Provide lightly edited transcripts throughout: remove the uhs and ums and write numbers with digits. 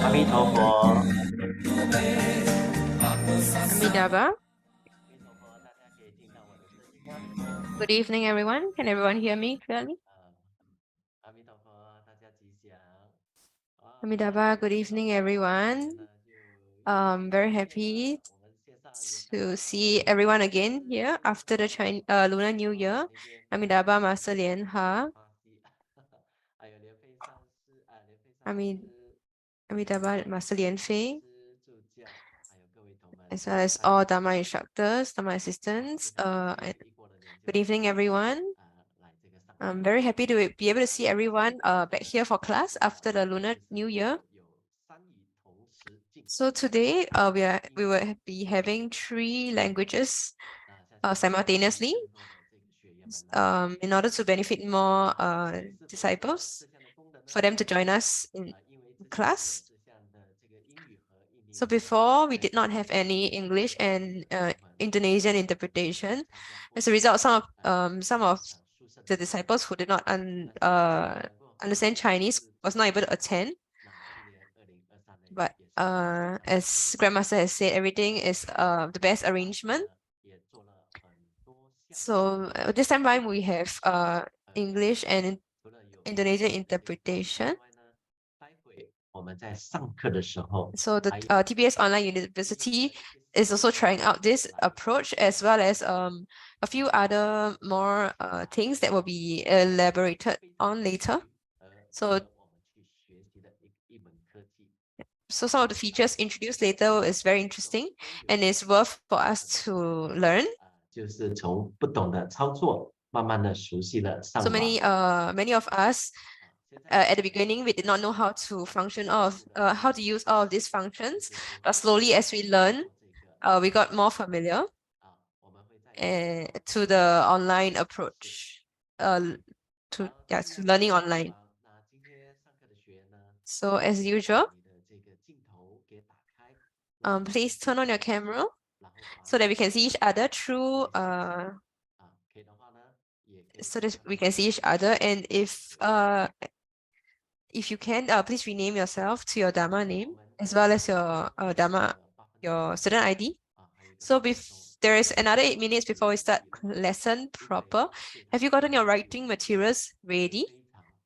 阿弥陀佛，Amidaba. 阿弥陀佛，大家可以听到我的声音吗？Good evening, everyone. Can everyone hear me clearly? 阿弥陀佛，大家吉祥。Amidaba, good evening, everyone. 今 Very 天呢，happy 我们线上有看 to 到 see everyone again here after the Lunar New Year. 那边 Amidaba Master Lian 莲 Ha. 花溪，还有莲佩上师莲佩上 Amid 师，Amidaba Master Lian 莲上 Fei, 师助教，还有各位同门，as well as 大家 all 吉 Dharma 祥。instructors, Dharma 非 assistants. 常感 And 谢一国的莲就 good evening, 能够 everyone. 来这个上课。I'm very happy to be able to 那 see 今天我 everyone 们上课 back 呢，here for class 我 after the 们 Lunar 就是 New 能 Year. 够有三语同时进 So 行。 today, we 英 will be having 3 languages 相信 simultaneously 更多的这个学员们呢， in order to benefit more 是否有什么 disciples 事项的功能 for 呢？ them to join us in 因为之前没有 class. 事项的这个英语和印尼 So 文呢， before, we 在 did not 今 have 天 any 有 English 2位 and 的同门 Indonesian 没有 interpretation. 参加过 As a result, some of 宿舍的 the 同门， disciples who did not 那今天呢能够 understand Chinese 是 was not able to attend. 那今年2023呢 But 也是非常特 as 别， Grandmaster has said, everything is the best 法师 arrangement. 呢也做了很多项目， So this time around, we have 像 English and 除了有 Indonesian 这个 interpretation. 之外呢，待会我们在上课的时候， So the 还有 TBS Online 因为 University 在一些 is 时 also 间 trying out this 来 approach, as well as a few other more things that will be elaborated 非常 on 有 later. 趣值 So 得我们去学习的一门科技。 so some of the features introduced later is very interesting 都有 and it's worth for us to learn. 就是从不懂的操作，慢慢的熟悉了 So 上网。 many of us 现在 at the beginning we did not know how to function of how to use all of these functions, but slowly as we learn, we got more familiar 我们会在 to the online approach, to 然后 to learning online. 那今天上课的学员呢， So as usual, 你的这个镜头给打开， please turn on your camera 然后把 so that we can see each other through 可以的话呢，也可以 so that we can see each other. And if you can, please rename yourself to your Dharma name as well as your Dharma, your student ID. 还有一个 So there is another 8 minutes before we start lesson proper. Have you gotten your writing materials ready?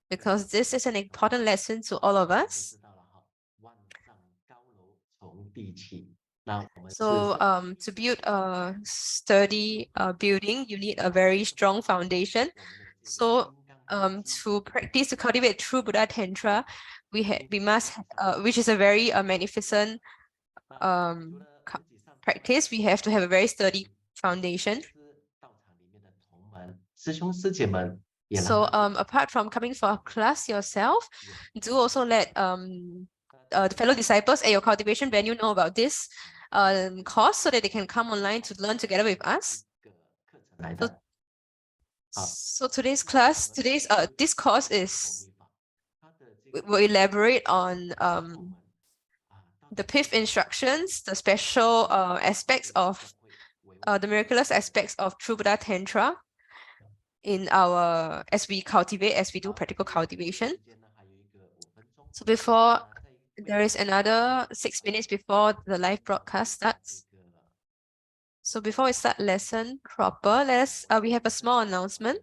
非常 Because this is an important lesson to all of 我们都 us. 知道了哈，万丈高楼从地起。那我们是 So to build a sturdy building, you need a very strong foundation. 我们的这个 So 金刚基 to practice to cultivate true Buddha Tantra, we must which is a very magnificent 那除 um 了自己上课 practice, we have to have a very sturdy foundation. 道场里面的同门师兄师姐们也让 So apart from coming for a class yourself, do also let the fellow disciples at your cultivation venue know about this course so that they can come online to learn together with us. 一个课程来的。 So today's class, this course is 它的这个 will elaborate on 我们 the fifth instructions, the special aspects of the miraculous aspects of true Buddha Tantra in our as we do practical cultivation. 时间呢还有一个5分钟。 So before 在 there is another 6 minutes before the live broadcast starts. 这个 So before we start lesson proper, we have a small announcement.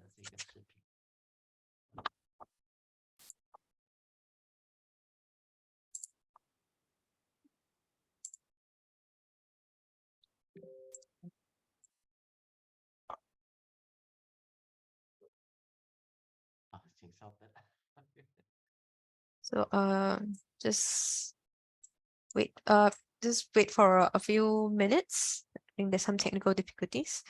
这个视频 请稍等。 So just wait for a few minutes. I think there's some technical difficulties.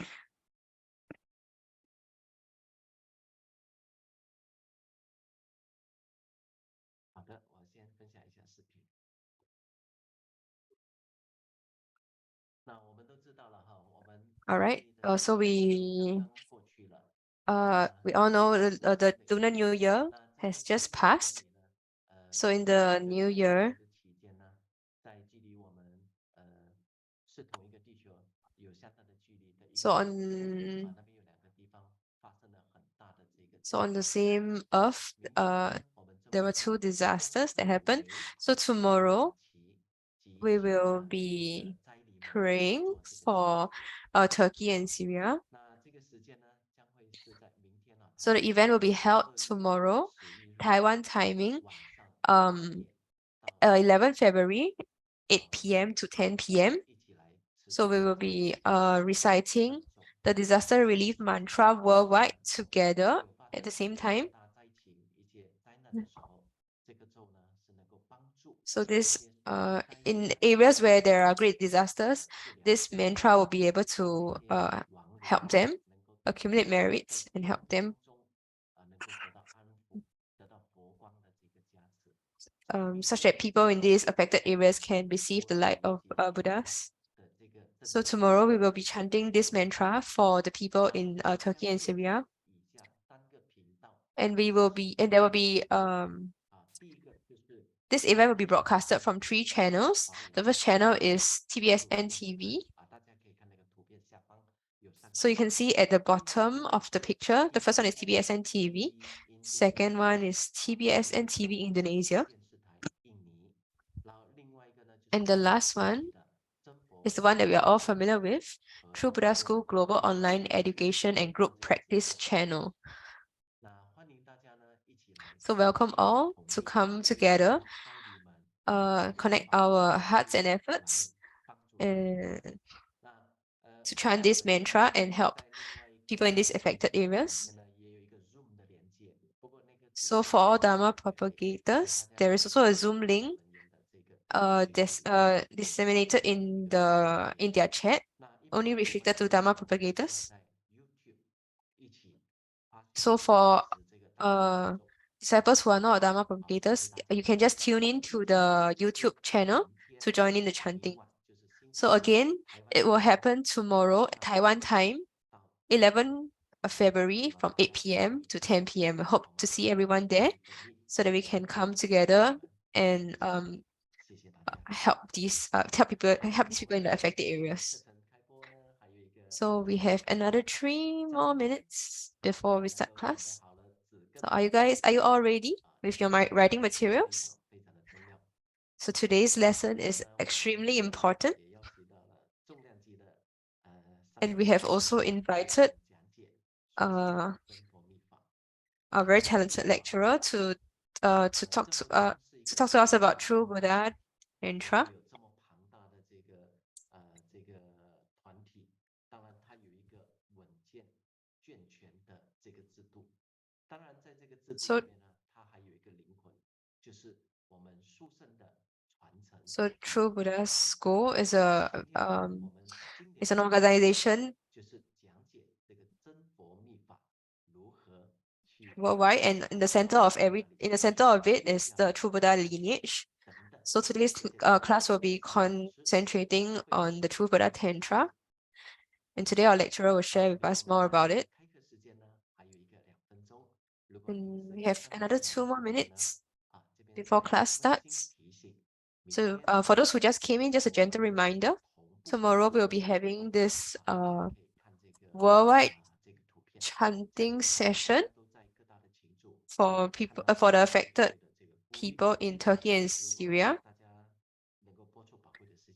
好的，我先分享一下视频。那我们都知道了哈，我们 All right. So 刚刚过去了。 we all know the Lunar New Year has just passed. So in the new year, 期间呢，在距离我们是同一个地球有相当的距离的一个 so 那边有两个地方发生了很大的这个 on the same Earth, there were two disasters that happened. So tomorrow we will be praying for Turkey and Syria. So the event will be held tomorrow, Taiwan timing, 11 February, 8 p.m. to 10 p.m. So we will be reciting the disaster relief mantra worldwide together at the same time. So this in areas where there are great disasters, this mantra will be able to help them accumulate merits and help them such that people in these affected areas can receive the light of Buddhas. So tomorrow we will be chanting this mantra for the people in Turkey and Syria. And there will be this event will be broadcasted from 3 channels. The first channel is TBSN TV. So you can see at the bottom of the picture, the first one is TBSN TV. Second one is TBSN TV Indonesia. And the last one is the one that we are all familiar with, True Buddha School Global Online Education and Group Practice Channel. So welcome all to come together, connect our hearts and efforts to chant this mantra and help people in these affected areas. So for all Dharma propagators, there is also a Zoom link disseminated in their chat, only restricted to Dharma propagators. So for disciples who are not Dharma propagators, you can just tune in to the YouTube channel to join in the chanting. So again, it will happen tomorrow, Taiwan time, 11 February from 8 p.m. to 10 p.m. I hope to see everyone there so that we can come together and help these people in the affected areas. So we have another 3 more minutes before we start class. So are you all ready with your writing materials? So today's lesson is extremely important. And we have also invited a very talented lecturer to talk to us about True Buddha Tantra. So True Buddha School is an organization worldwide, and in the center of it is the True Buddha lineage. So today's class will be concentrating on the True Buddha Tantra. And today our lecturer will share with us more about it. And we have another 2 more minutes before class starts. So for those who just came in, just a gentle reminder, tomorrow we'll be having this worldwide chanting session for people for the affected people in Turkey and Syria.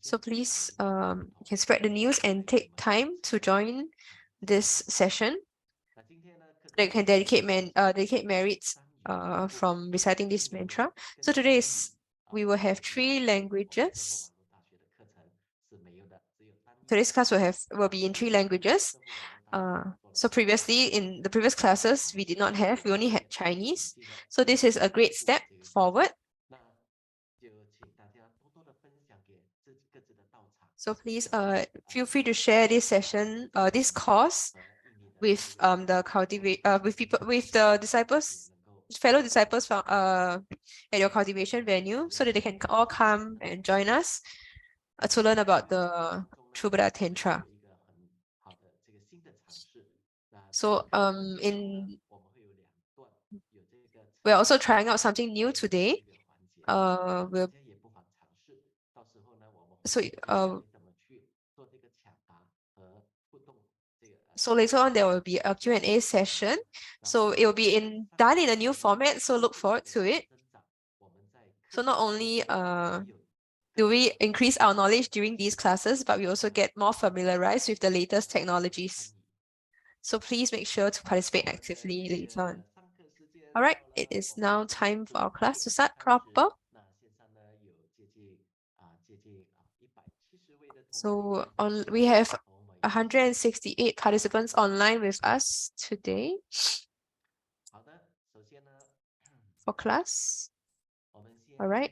So please you can spread the news and take time to join this session. They can dedicate merits from reciting this mantra. So today we will have 3 languages. Today's class will be in 3 languages. So previously in the previous classes we only had Chinese. So this is a great step forward. So please feel free to share this session, this course with the disciples, fellow disciples from at your cultivation venue, so that they can all come and join us to learn about the True Buddha Tantra. So we're also trying out something new today. So later on there will be a Q&A session. So it will be done in a new format, so look forward to it. So not only do we increase our knowledge during these classes, but we also get more familiarized with the latest technologies. So please make sure to participate actively later on. All right, it is now time for our class to start proper. So we have 168 participants online with us today for class. All right.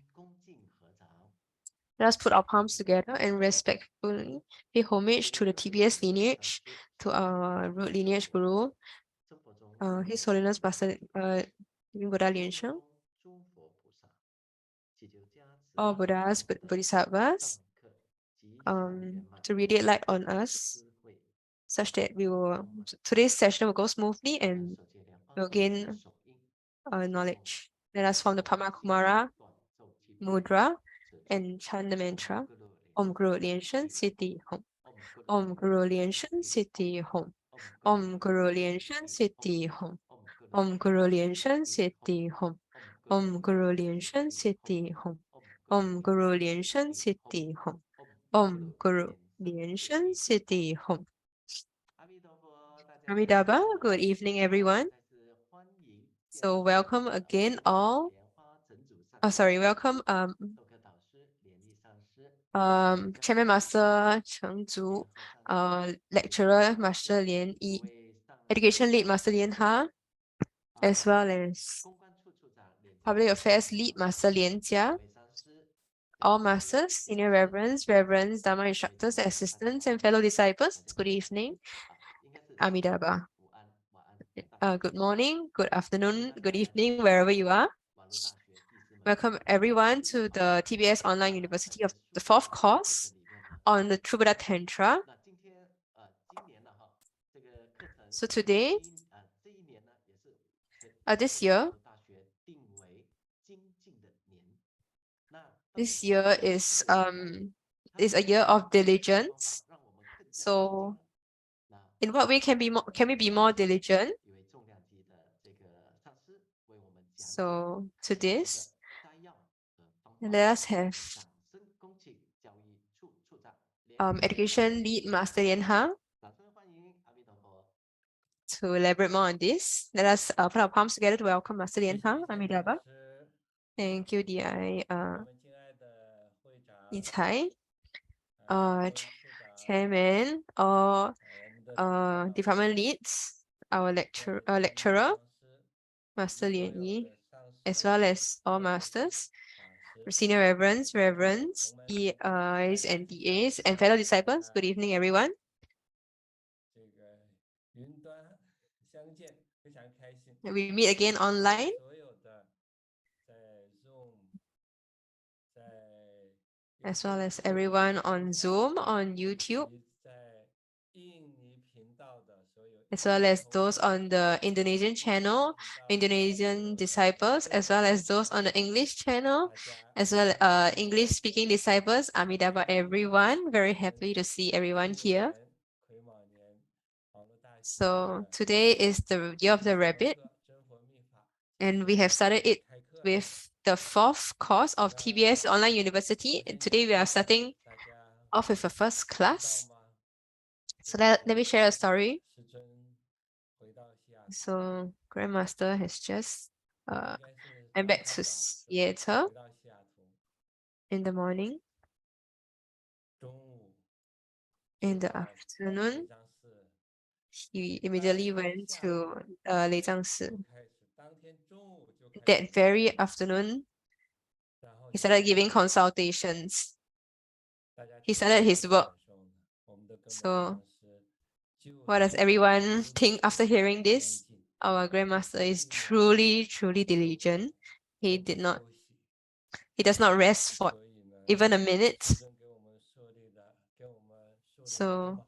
Let us put our palms together and respectfully pay homage to the TBS lineage, to our root lineage guru, His Holiness Master Living Buddha Lian-sheng, all Buddhas, Bodhisattvas, to radiate light on us, such that today's session will go smoothly and we'll gain knowledge. Let us form the Padma Kumara mudra and chant the mantra. Om Guru Lian-sheng Siddhi Hum. Om Guru Lian-sheng Siddhi Hum. Om Guru Lian-sheng Siddhi Hum. Om Guru Lian-sheng Siddhi Hum. Om Guru Lian-sheng Siddhi Hum. Om Guru Lian-sheng Siddhi Hum. Om Guru Lian-sheng Siddhi Hum. Amitabha, good evening, everyone. So welcome again all. Oh, sorry, welcome Chairman Master Cheng Zhu, Lecturer Master Lianyi, Education Lead Master Lian Ha, as well as Public Affairs Lead Master Lian Jia, all masters, senior reverends, Dharma instructors, assistants, and fellow disciples. Good evening. Amitabha. Good morning, good afternoon, good evening, wherever you are. Welcome everyone to the TBS Online University of the 4th course on the True Buddha Tantra. So today, this year is a year of diligence. So in what way can we be more diligent? So to this, let us have Education Lead Master Lian Ha to elaborate more on this. Let us put our palms together to welcome Master Lian Ha. Amitabha. Thank you, DI Yitai, Chairman or department leads, our lecturer, Master Lianyi, as well as all masters, senior reverends, EIs and DAs, and fellow disciples. Good evening, everyone. We meet again online. As well as everyone on Zoom, on YouTube, as well as those on the Indonesian channel, Indonesian disciples, as well as those on the English channel, as well English speaking disciples. Amitabha, everyone. Very happy to see everyone here. So today is the year of the rabbit, and we have started it with the 4th course of TBS Online University. And today we are starting off with a first class. So let me share a story. So Grandmaster has just went back to Seattle in the morning. In the afternoon, he immediately went to Leizang Si. That very afternoon, he started giving consultations. He started his work. So what does everyone think after hearing this? Our Grandmaster is truly, truly diligent. He does not rest for even a minute. So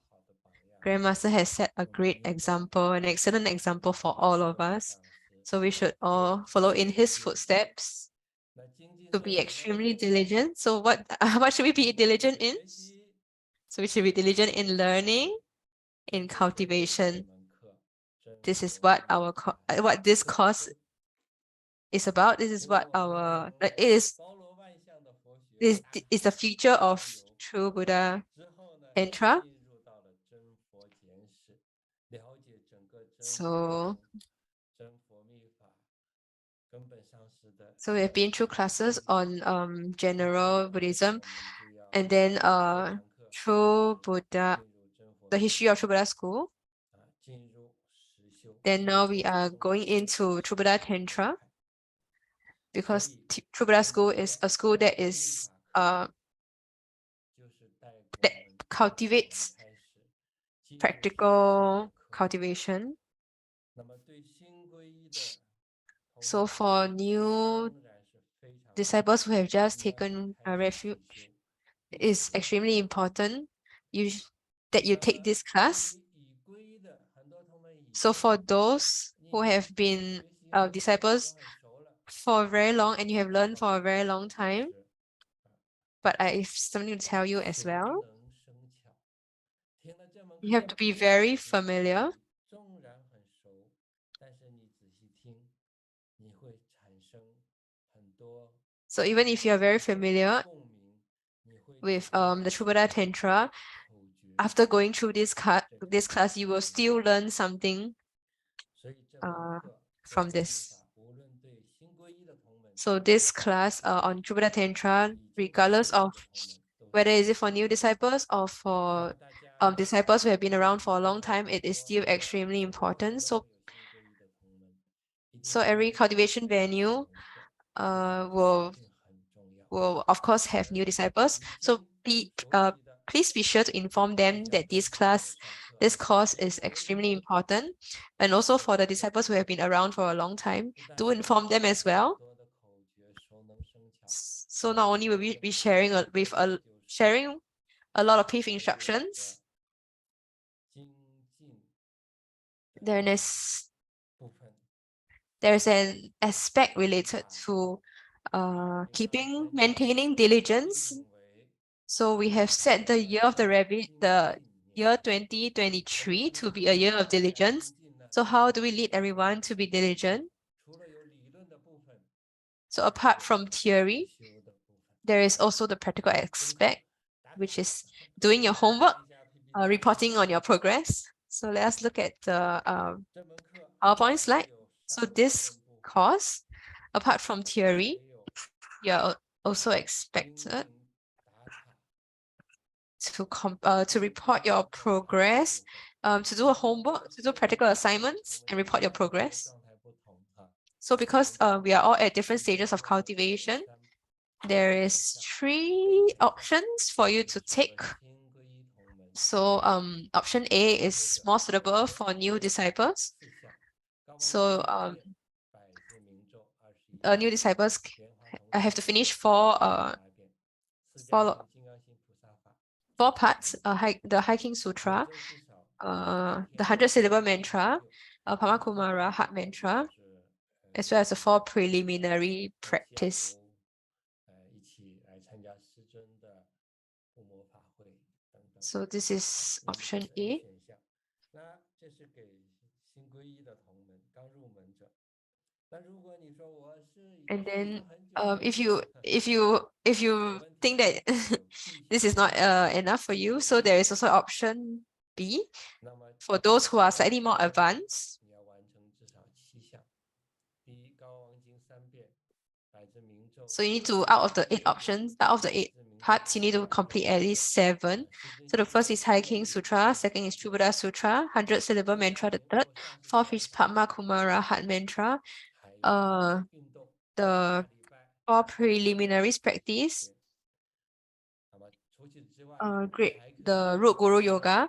Grandmaster has set a great example, an excellent example for all of us. So we should all follow in his footsteps to be extremely diligent. So what should we be diligent in? So we should be diligent in learning, in cultivation. This is what what this course is about. This is what it is is the future of true Buddha Tantra. So we've been through classes on general Buddhism, and then true Buddha, the history of true Buddha school. Then now we are going into true Buddha Tantra, because true Buddha school is a school that is that cultivates practical cultivation. So for new disciples who have just taken a refuge, it's extremely important that you take this class. So for those who have been disciples for very long and you have learned for a very long time, but I have something to tell you as well. You have to be very familiar. So even if you're very familiar with the True Buddha Tantra, after going through this class, you will still learn something from this. So this class on True Buddha Tantra, regardless of whether is it for new disciples or for disciples who have been around for a long time, it is still extremely important. So every cultivation venue will of course have new disciples. So please be sure to inform them that this course is extremely important. And also for the disciples who have been around for a long time, do inform them as well. So not only will we be sharing sharing a lot of pith instructions, there's an aspect related to maintaining diligence. So we have set the year of the year 2023 to be a year of diligence. So how do we lead everyone to be diligent? So apart from theory, there is also the practical aspect, which is doing your homework, reporting on your progress. So let us look at the PowerPoint slide. So this course, apart from theory, you're also expected to report your progress, to do a homework, to do practical assignments, and report your progress. So because we are all at different stages of cultivation, there is 3 options for you to take. So option A is more suitable for new disciples. So new disciples have to finish 4 parts, the Hiking Sutra, the 100 syllable mantra, Pamakumara heart mantra, as well as the 4 preliminary practice. So this is option A. And then if you think that this is not enough for you, so there is also option B for those who are slightly more advanced. So you need to, out of the 8 parts, you need to complete at least 7. So the first is Hiking Sutra, second is True Buddha Sutra, 100 syllable mantra, the third, fourth is Padma Kumara heart mantra, the 4 preliminaries practice, the root guru yoga,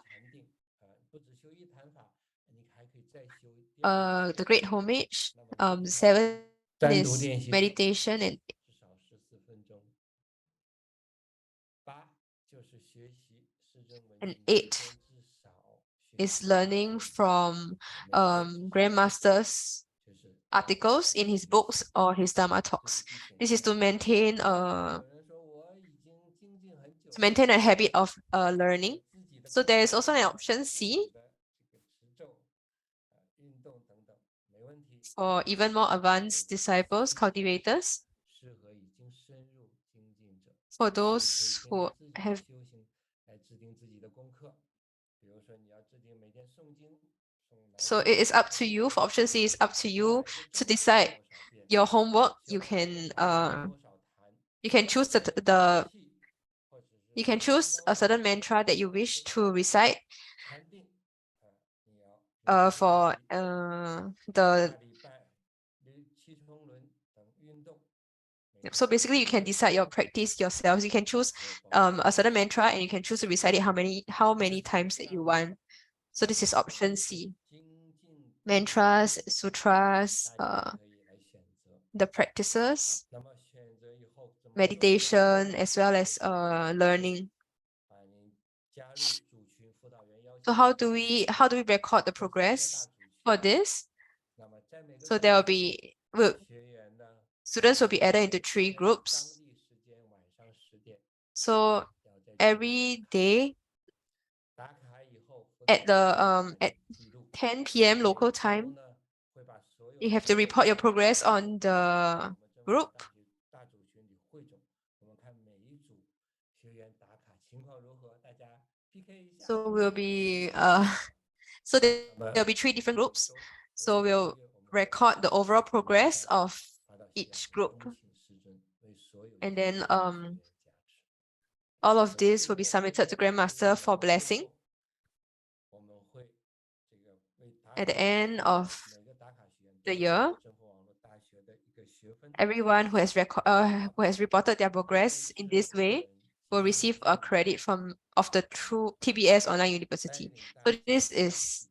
the great homage, 7 is meditation, and 8 is learning from Grandmaster's articles in his books or his Dharma talks. This is to maintain a habit of learning. So there is also an option C for even more advanced disciples, cultivators. for those who have. So it is up to you. For option C, it's up to you to decide your homework. You can choose you can choose a certain mantra that you wish to recite for the. So basically, you can decide your practice yourselves. You can choose a certain mantra and you can choose to recite it how many times that you want. So this is option C. Mantras, sutras, the practices, meditation, as well as learning. So how do we record the progress for this? So there will be students will be added into 3 groups. So every day at 10 p.m. local time, you have to report your progress on the group. So we'll be so there'll be 3 different groups. So we'll record the overall progress of each group. And then all of this will be submitted to Grandmaster for blessing. At the end of the year, everyone who has reported their progress in this way will receive a credit of the true TBS Online University. So this is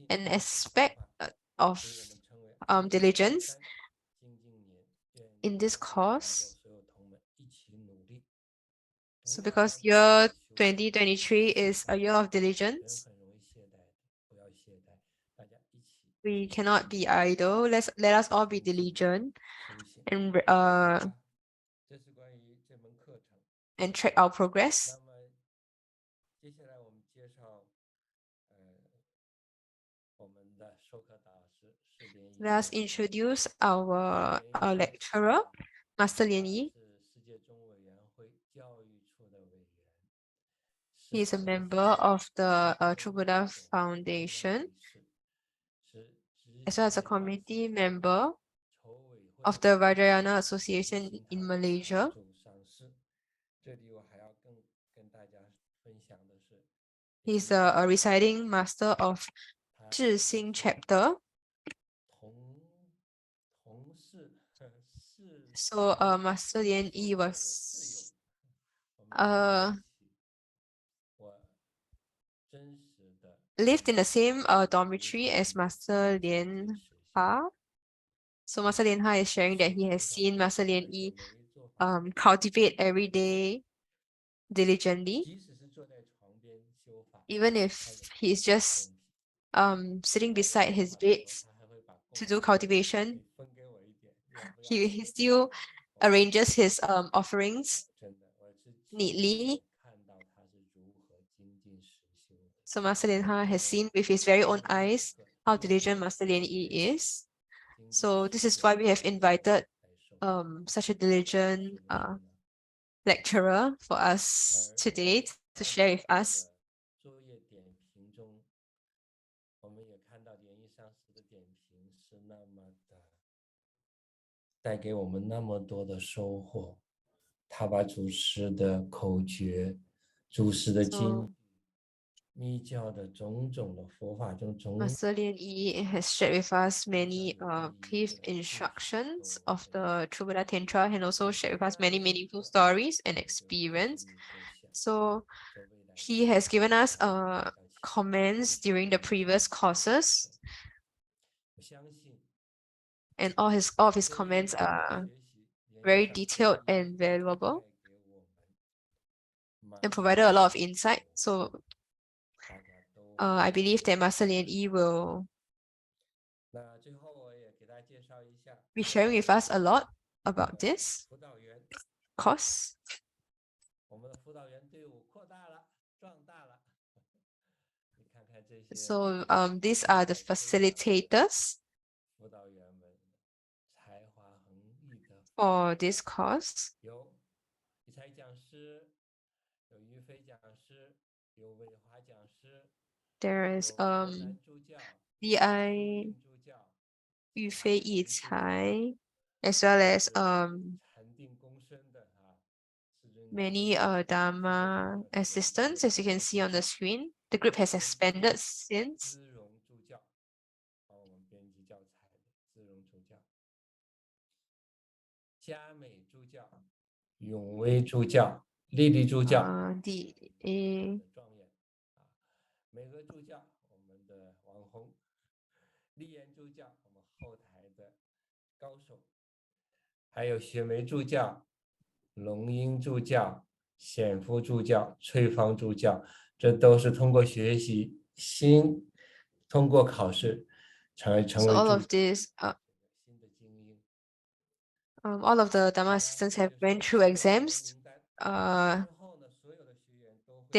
an aspect of diligence in this course. So because year 2023 is a year of diligence, we cannot be idle. Let us all be diligent and track our progress. Let us introduce our lecturer, Master Lianyi. He is a member of the True Buddha Foundation, as well as a committee member of the Vajrayana Association in Malaysia. He's a residing master of Zhixing chapter. So Master Lianyi was lived in the same dormitory as Master Lian-ha. So Master Lian-ha is sharing that he has seen Master Lianyi cultivate every day diligently. Even if he's just sitting beside his bed to do cultivation, he still arranges his offerings neatly. So Master Lian-ha has seen with his very own eyes how diligent Master Lianyi is. So this is why we have invited such a diligent lecturer for us today to share with us. Master Lianyi has shared with us many brief instructions of the True Buddha Tantra and also shared with us many meaningful stories and experience. So he has given us comments during the previous courses, and all of his comments are very detailed and valuable and provided a lot of insight. So I believe that Master Lianyi will be sharing with us a lot about this course. So these are the facilitators for this course. There is Lian, Yufei Yicai, as well as many Dharma assistants, as you can see on the screen. The group has expanded since. So all of this, all of the Dharma assistants have went through exams. They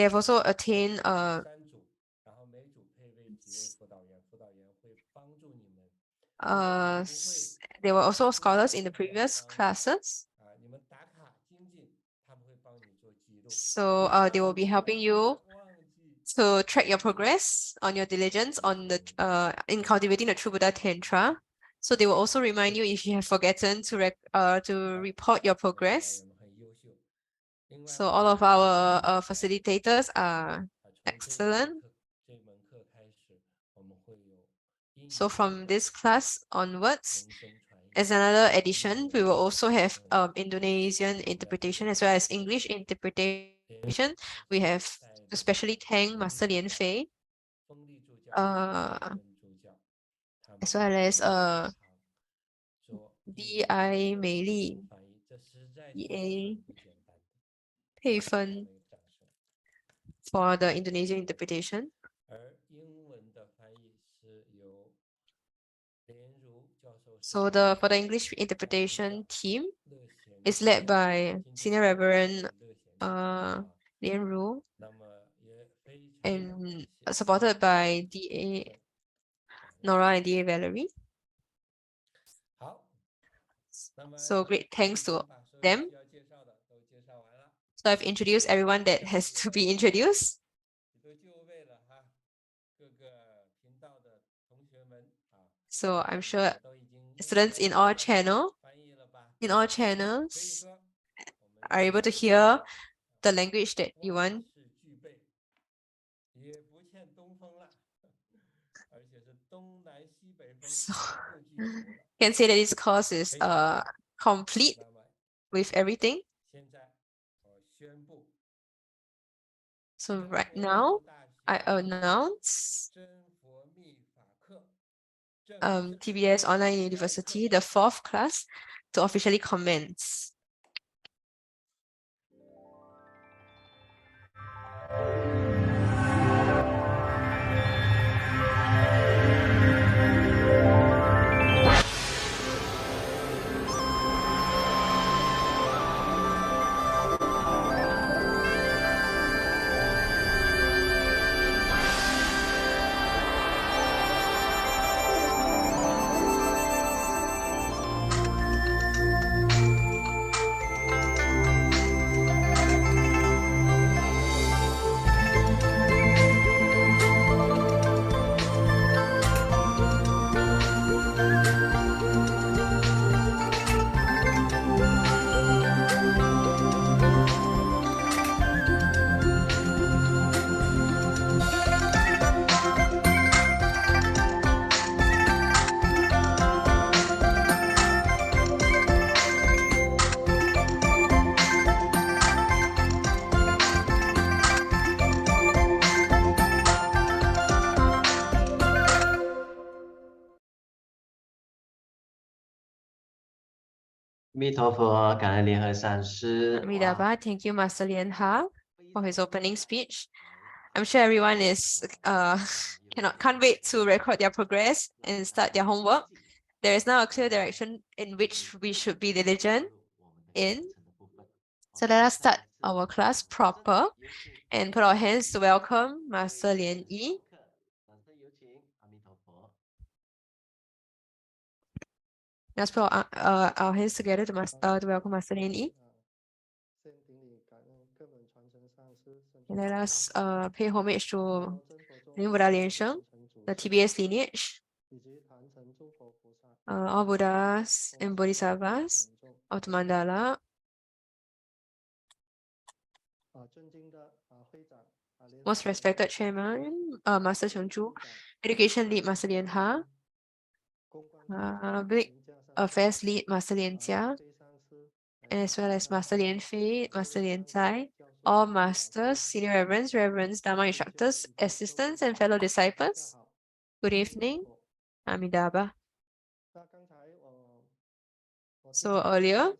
have also attained they were also scholars in the previous classes. So they will be helping you to track your progress on your diligence on the in cultivating the true Buddha Tantra. So they will also remind you if you have forgotten to report your progress. So all of our facilitators are excellent. So from this class onwards, as another addition, we will also have Indonesian interpretation as well as English interpretation. We have to specially thank Master Lian-fei, as well as D.I. 美丽, D.A. 佩芬 for the Indonesian interpretation. So for the English interpretation team is led by Senior Reverend Lian Ru and supported by D.A. Nora and D.A. Valerie. So great thanks to them. So I've introduced everyone that has to be introduced. So I'm sure students in all channels are able to hear the language that you want. So can say that this course is complete with everything. So right now, I announce TBS Online University, the 4th class, to officially commence. Amidaba, thank you, Master Lian Ha, for his opening speech. I'm sure everyone is can't wait to record their progress and start their homework. There is now a clear direction in which we should be diligent in. So let us start our class proper and put our hands to welcome Master Lianyi. Let's put our hands together to welcome Master Lianyi. Let us pay homage to Buddha Lian-sheng, the TBS lineage, all Buddhas and Bodhisattvas of the mandala. Most respected chairman, Master Chengzhu, education lead, Master Lian Ha, public affairs lead, Master Lian Jia, as well as Master Lian Fei, Master Lian Zai, all masters, senior reverends, Dharma instructors, assistants, and fellow disciples. Good evening. Amidaba. So earlier,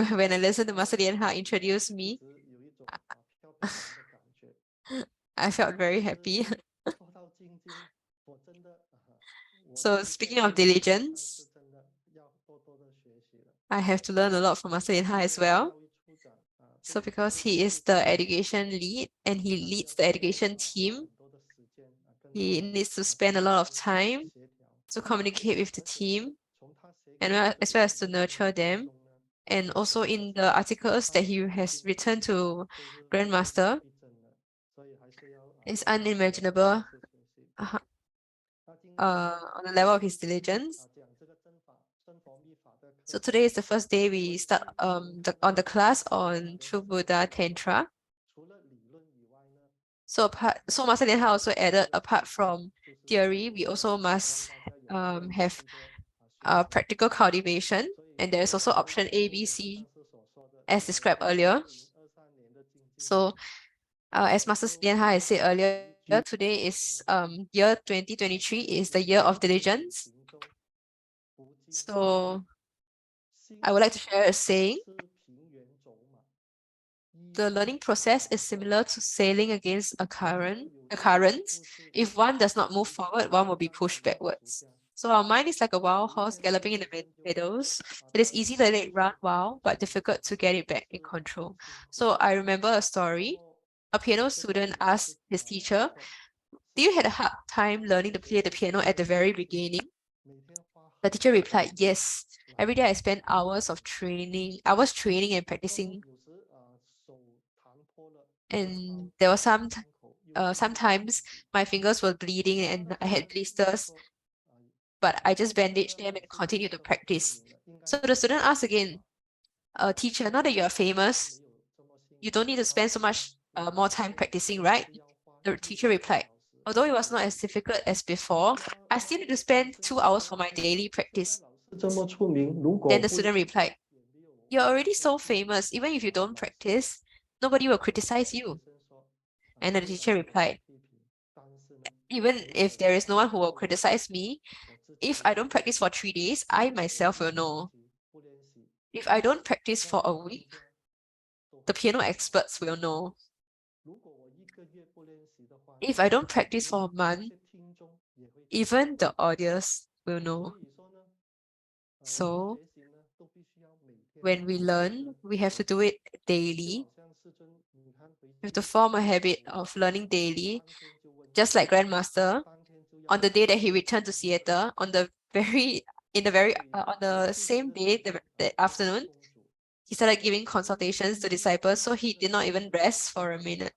when I listened to Master Lian Ha introduce me, I felt very happy. So speaking of diligence, I have to learn a lot from Master Lian Ha as well. So because he is the education lead and he leads the education team, he needs to spend a lot of time to communicate with the team and as well as to nurture them. And also in the articles that he has written to Grandmaster, it's unimaginable on the level of his diligence. So today is the first day we start on the class on True Buddha Tantra. So Master Lian Ha also added, apart from theory, we also must have practical cultivation, and there is also option A, B, C, as described earlier. So as Master Lian Ha has said earlier, today is year 2023 is the year of diligence. So I would like to share a saying. The learning process is similar to sailing against a current. If one does not move forward, one will be pushed backwards. So our mind is like a wild horse galloping in the meadows. It is easy to let it run wild, but difficult to get it back in control. So I remember a story. A piano student asked his teacher, "Do you had a hard time learning to play the piano at the very beginning?" The teacher replied, "Yes. Every day I spent hours training and practicing. And there was sometimes my fingers were bleeding and I had blisters, but I just bandaged them and continued to practice." So the student asked again, "Teacher, now that you are famous, you don't need to spend so much more time practicing, right?" The teacher replied, "Although it was not as difficult as before, I still need to spend 2 hours for my daily practice." Then the student replied, "You're already so famous, even if you don't practice, nobody will criticize you." And the teacher replied, "Even if there is no one who will criticize me, if I don't practice for 3 days, I myself will know. If I don't practice for a week, the piano experts will know. If I don't practice for a month, even the audience will know." So when we learn, we have to do it daily. We have to form a habit of learning daily, just like Grandmaster. On the day that he returned to Seattle, on the same day, the afternoon, he started giving consultations to disciples, so he did not even rest for a minute.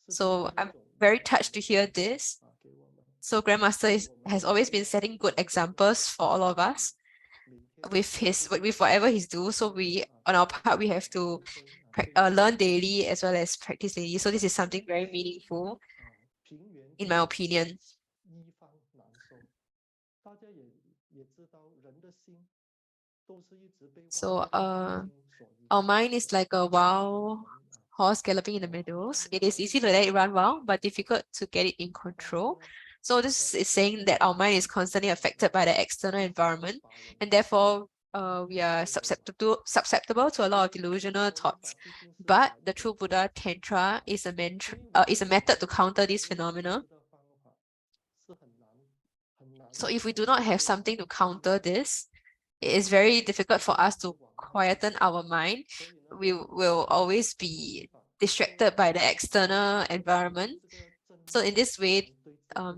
So I'm very touched to hear this. So Grandmaster has always been setting good examples for all of us with whatever he's do. So we, on our part, we have to learn daily as well as practice daily. So this is something very meaningful, in my opinion. So our mind is like a wild horse galloping in the meadows. It is easy to let it run wild, but difficult to get it in control. So this is saying that our mind is constantly affected by the external environment, and therefore we are susceptible to a lot of delusional thoughts. But the true Buddha Tantra is a method to counter this phenomena. So if we do not have something to counter this, it is very difficult for us to quieten our mind. We will always be distracted by the external environment. So in this way,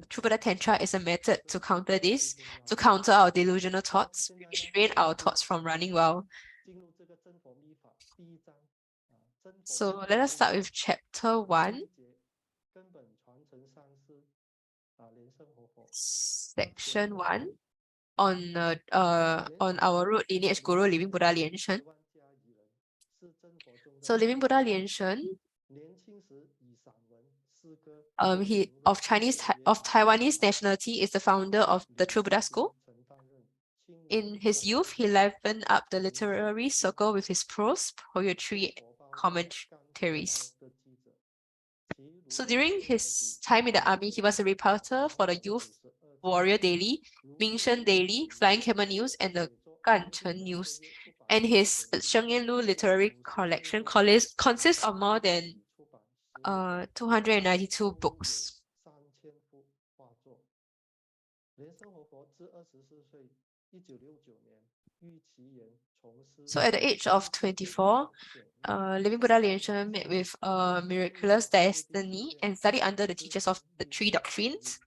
True Buddha Tantra is a method to counter this, to counter our delusional thoughts, restrain our thoughts from running wild. So let us start with chapter 1, section 1 on our root lineage guru, Living Buddha Lian-sheng. So Living Buddha Lian-sheng, he of Taiwanese nationality, is the founder of the True Buddha School. In his youth, he livened up the literary circle with his prose, poetry, commentaries. So during his time in the army, he was a reporter for the Youth Warrior Daily, Mingsheng Daily, Flying Camel News, and the Ganchen News. And his Sheng Yan Lu literary collection consists of more than 292 books. So at the age of 24, Living Buddha Lian-sheng met with a miraculous destiny and studied under the teachers of the three doctrines,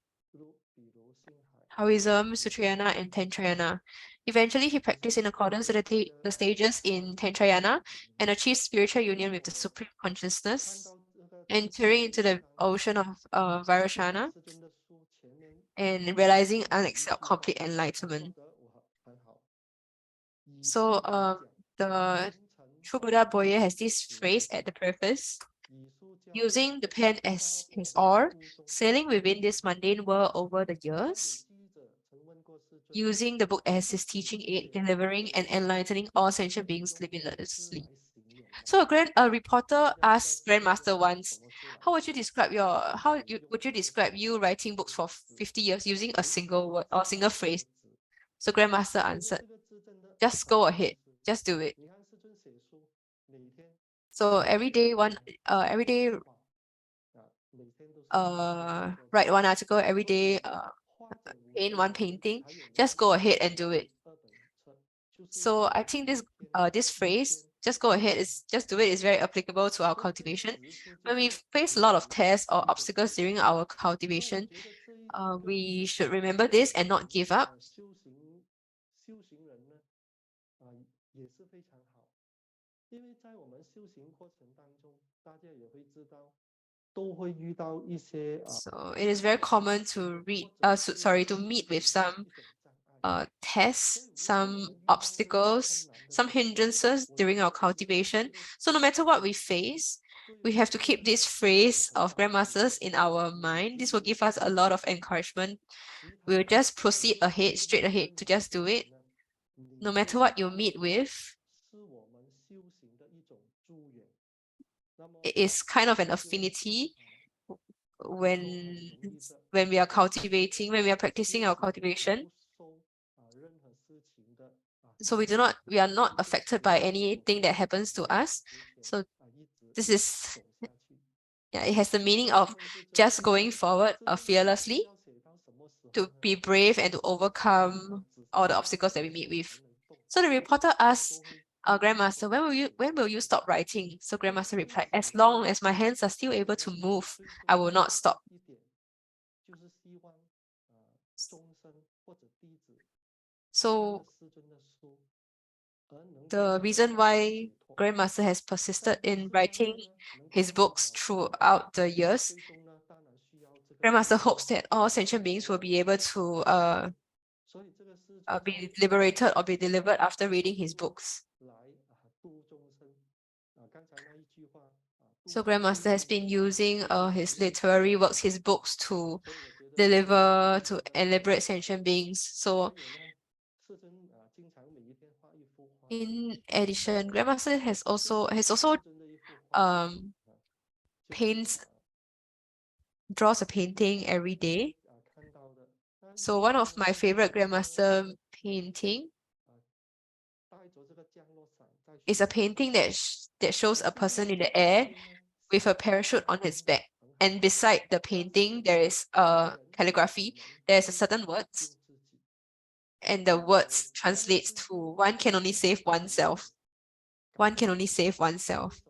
Taoism, Sutrayana, and Tantrayana. Eventually, he practiced in accordance with the stages in Tantrayana and achieved spiritual union with the Supreme Consciousness, entering into the ocean of Vairocana and realizing unexcelled complete enlightenment. So the True Buddha Boye has this phrase at the preface: using the pen as his oar, sailing within this mundane world over the years, using the book as his teaching aid, delivering and enlightening all sentient beings limitlessly. So a reporter asked Grandmaster once, would you describe you writing books for 50 years using a single word or single phrase? So Grandmaster answered, just go ahead, just do it. So every day write one article, every day paint one painting, just go ahead and do it. So I think this phrase, just go ahead, just do it, is very applicable to our cultivation. When we face a lot of tests or obstacles during our cultivation, we should remember this and not give up. So it is very common to meet with some tests, some obstacles, some hindrances during our cultivation. So no matter what we face, we have to keep this phrase of Grandmasters in our mind. This will give us a lot of encouragement. We'll just proceed ahead, straight ahead, to just do it. No matter what you meet with, it is kind of an affinity when we are cultivating, when we are practicing our cultivation. So we are not affected by anything that happens to us. So this is, it has the meaning of just going forward fearlessly, to be brave and to overcome all the obstacles that we meet with. So the reporter asked Grandmaster, when will you stop writing? So Grandmaster replied, as long as my hands are still able to move, I will not stop. So the reason why Grandmaster has persisted in writing his books throughout the years, Grandmaster hopes that all sentient beings will be able to be liberated or be delivered after reading his books. So Grandmaster has been using his literary works, his books, to deliver, to liberate sentient beings. So in addition, Grandmaster has also draws a painting every day. So one of my favorite Grandmaster painting is a painting that shows a person in the air with a parachute on his back. And beside the painting, there is a calligraphy. There's a certain words, and the words translates to one can only save oneself. One can only save oneself.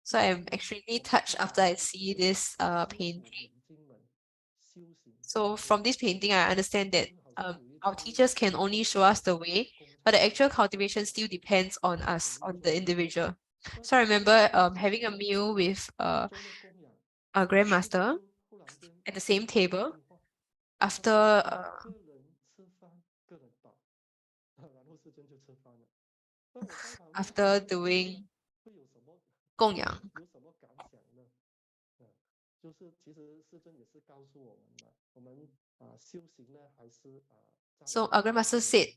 So I'm extremely touched after I see this painting. So from this painting, I understand that our teachers can only show us the way, but the actual cultivation still depends on us, on the individual. So I remember having a meal with our grandmaster at the same table after after doing 供养。So our grandmaster said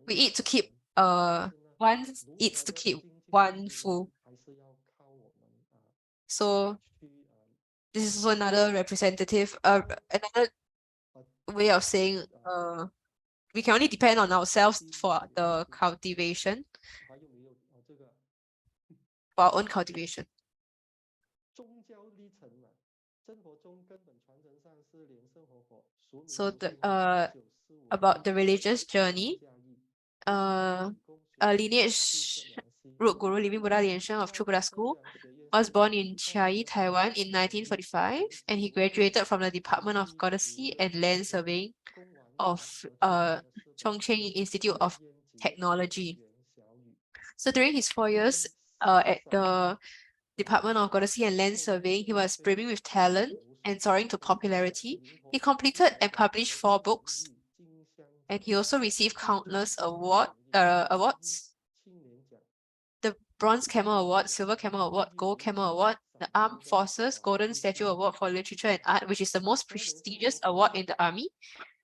we eat to keep one eats to keep one full. So this is also another representative, another way of saying we can only depend on ourselves for the cultivation, for our own cultivation. So about the religious journey, Lineage root guru Living Buddha Lian-sheng of True Buddha School was born in Chiayi, Taiwan in 1945, and he graduated from the Department of Geodesy and Land Surveying of Chongqing Institute of Technology. So during his 4 years at the Department of Geodesy and Land Surveying, he was brimming with talent and soaring to popularity. He completed and published 4 books, and he also received countless awards. The Bronze Camel Award, Silver Camel Award, Gold Camel Award, the Armed Forces Golden Statue Award for Literature and Art, which is the most prestigious award in the army,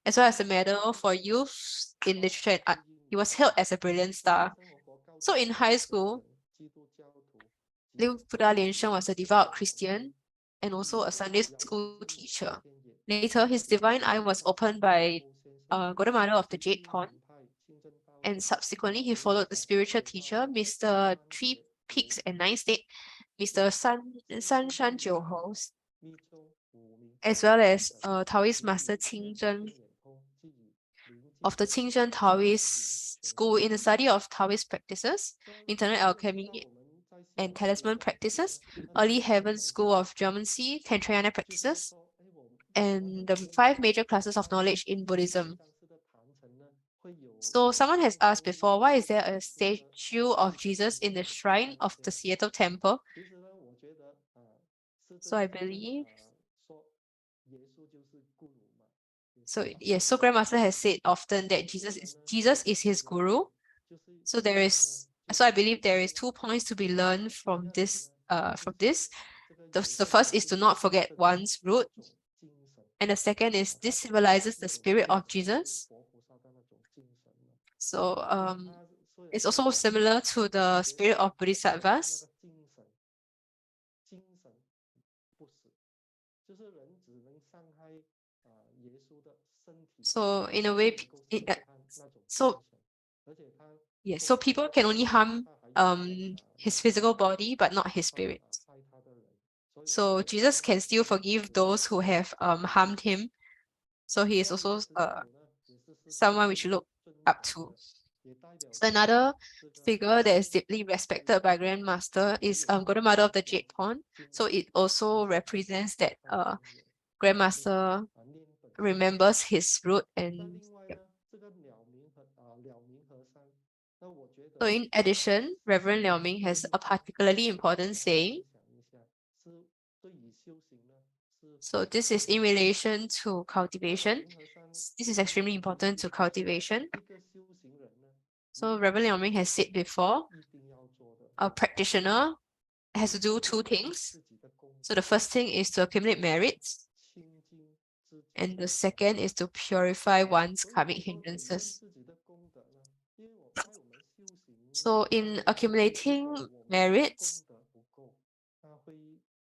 as well as the Medal for Youth in Literature and Art. He was hailed as a brilliant star. So in high school, Liu Buddha Lian-sheng was a devout Christian and also a Sunday school teacher. Later, his divine eye was opened by Golden Mother of the Jade Pond, and subsequently he followed the spiritual teacher, Mr. Three Peaks and Nine State, Mr. San Shan Jiuhou, as well as Taoist Master Qingzhen of the Qingzhen Taoist School in the study of Taoist practices, internal alchemy and talisman practices, Early Heaven School of Geomancy, Tantric practices, and the 5 major classes of knowledge in Buddhism. So someone has asked before, why is there a statue of Jesus in the shrine of the Seattle Temple? So I believe, so yes, so Grandmaster has said often that Jesus is his guru. So I believe there is 2 points to be learned from this. The first is to not forget one's root, and the second is this symbolizes the spirit of Jesus. So it's also similar to the spirit of Bodhisattvas. So in a way, so people can only harm his physical body, but not his spirit. So Jesus can still forgive those who have harmed him. So he is also someone we should look up to. So another figure that is deeply respected by Grandmaster is Golden Mother of the Jade Pond. So it also represents that Grandmaster remembers his root and so in addition, Reverend Liao Ming has a particularly important saying. So this is in relation to cultivation. This is extremely important to cultivation. So Reverend Liao Ming has said before, a practitioner has to do 2 things. So the first thing is to accumulate merits, and the second is to purify one's karmic hindrances. So in accumulating merits,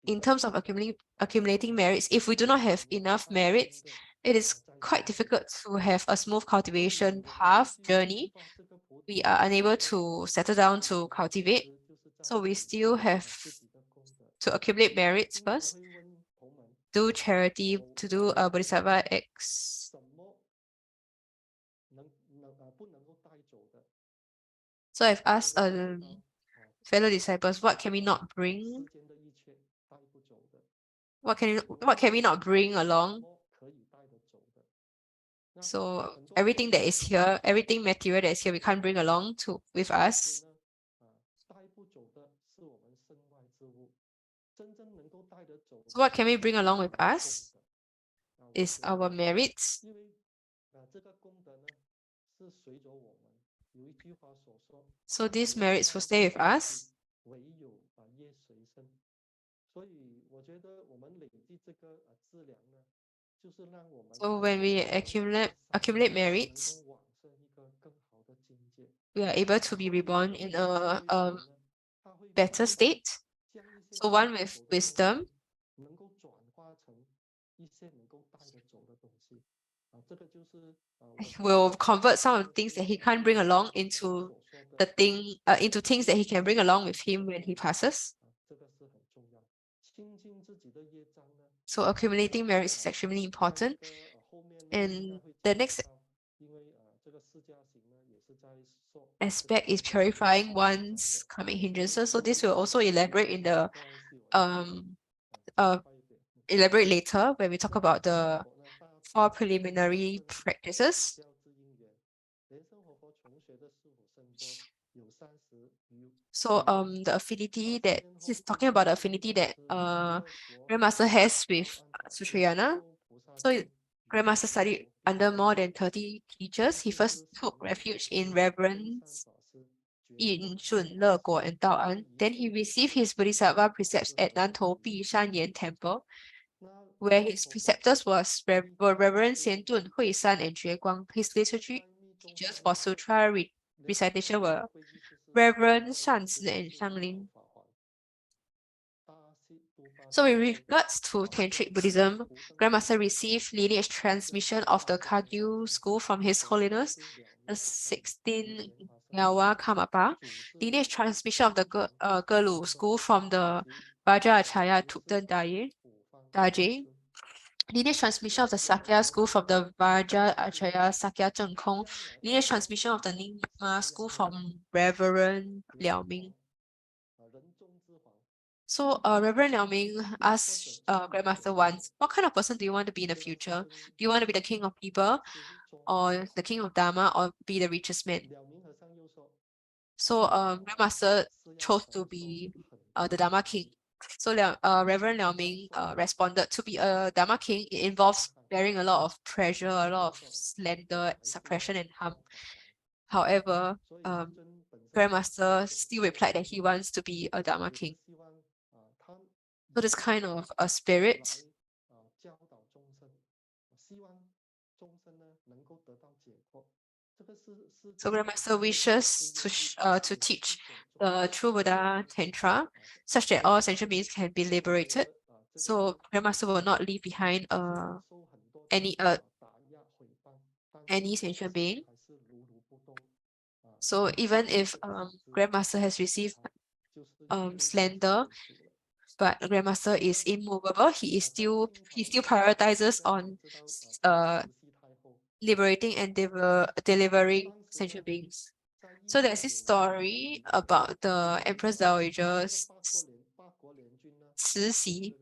in terms of accumulating merits, if we do not have enough merits, it is quite difficult to have a smooth cultivation path journey. We are unable to settle down to cultivate. So we still have to accumulate merits first, do charity, to do Bodhisattva acts. So I've asked fellow disciples, what can we not bring? What can we not bring along? So everything that is here, everything material that is here, we can't bring along with us. So what can we bring along with us is our merits. So these merits will stay with us. So when we accumulate merits, we are able to be reborn in a better state. So one with wisdom will convert some of the things that he can't bring along into into things that he can bring along with him when he passes. So accumulating merits is extremely important. And the next aspect is purifying one's karmic hindrances. So this will also elaborate in the elaborate later when we talk about the 4 preliminary practices. So the affinity that he's talking about, the affinity that Grandmaster has with Sutrayana. So Grandmaster studied under more than 30 teachers. He first took refuge in Reverends Yin Shun, Le Guo, and Dao An. Then he received his Bodhisattva precepts at Nantou Bishan Yan Temple, where his preceptors were Reverend Xian Dun, Hui San, and Jue Guang. His liturgy teachers for sutra recitation were Reverend Shansi and Shanglin. So with regards to Tantric Buddhism, Grandmaster received lineage transmission of the Kagyu school from His Holiness the 16th Nyawa Karmapa, lineage transmission of the Gelu school from the Vajracharya Thupten Daje, lineage transmission of the Sakya school from the Vajracharya Sakya Zhengkong, lineage transmission of the Nyingma school from Reverend Liao Ming. So Reverend Liao Ming asked Grandmaster once, what kind of person do you want to be in the future? Do you want to be the king of people, or the king of Dharma, or be the richest man? So Grandmaster chose to be the Dharma king. So Reverend Liao Ming responded, to be a Dharma king, it involves bearing a lot of pressure, a lot of slander, suppression, and harm. However, Grandmaster still replied that he wants to be a Dharma king. So this kind of a spirit so Grandmaster wishes to teach the true Buddha Tantra such that all sentient beings can be liberated. So Grandmaster will not leave behind any sentient being. So even if Grandmaster has received slander, but Grandmaster is immovable, he still prioritizes on liberating and delivering sentient beings. So there's this story about the Empress Dowager's Cixi.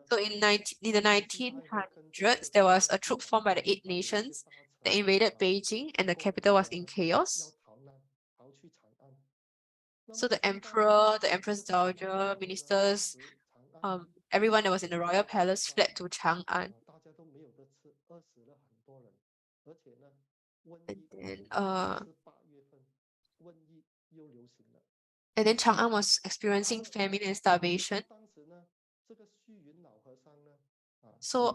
So in the 1900s, there was a troop formed by the 8 nations that invaded Beijing, and the capital was in chaos. So the emperor, the Empress Dowager, ministers, everyone that was in the royal palace fled to Chang'an. And then Chang'an was experiencing famine and starvation. So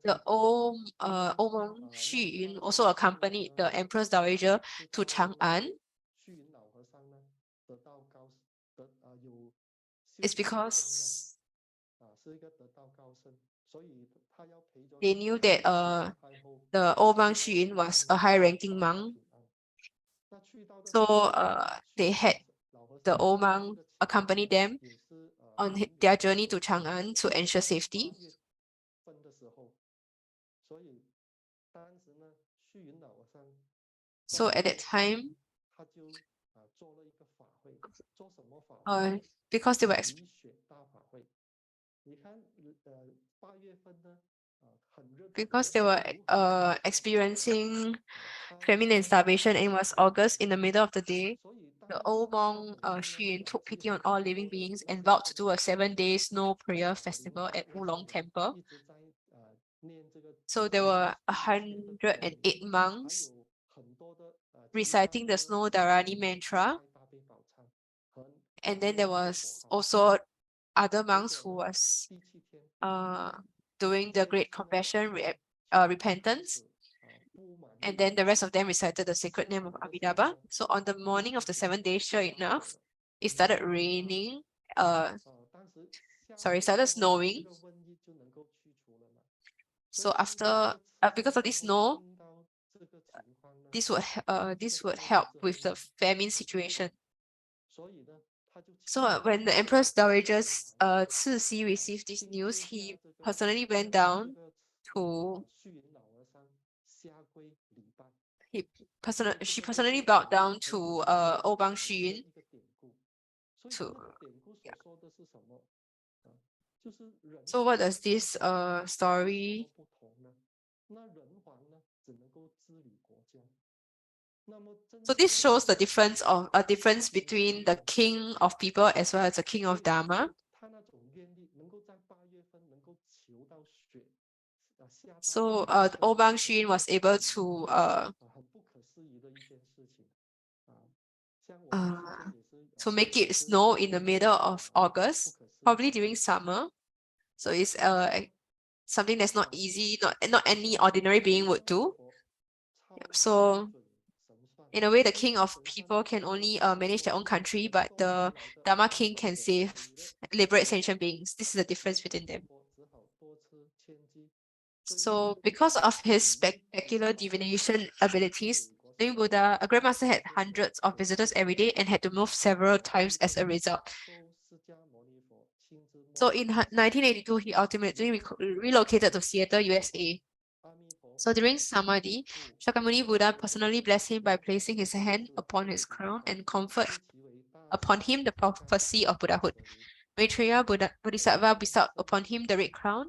the old monk Xu Yun also accompanied the Empress Dowager to Chang'an. It's because they knew that the old monk Xu Yun was a high-ranking monk. So they had the old monk accompany them on their journey to Chang'an to ensure safety. So at that time, because they were because they were experiencing famine and starvation, and it was August in the middle of the day. The old monk Xu Yun took pity on all living beings and vowed to do a 7-day snow prayer festival at Wulong Temple. So there were 108 monks reciting the Snow Dharani mantra. And then there was also other monks who was doing the Great Compassion repentance. And then the rest of them recited the sacred name of Amitabha. So on the morning of the 7th day, sure enough, it started raining. Sorry, started snowing. So after, because of this snow, this would help with the famine situation. So when the Empress Dowager Cixi received this news, he personally went down to she personally bowed down to Old Bang Xu Yun to So what does this story So this shows the difference between the king of people as well as the king of Dharma. So Old Bang Xu Yun was able to make it snow in the middle of August, probably during summer. So it's something that's not easy, not any ordinary being would do. So in a way, the king of people can only manage their own country, but the Dharma king can liberate sentient beings. This is the difference between them. So because of his spectacular divination abilities, Living Buddha, a grandmaster, had hundreds of visitors every day and had to move several times as a result. So in 1982, he ultimately relocated to Seattle, USA. So during Samadhi, Shakyamuni Buddha personally blessed him by placing his hand upon his crown and conferred upon him the prophecy of Buddhahood. Maitreya Bodhisattva bestowed upon him the red crown.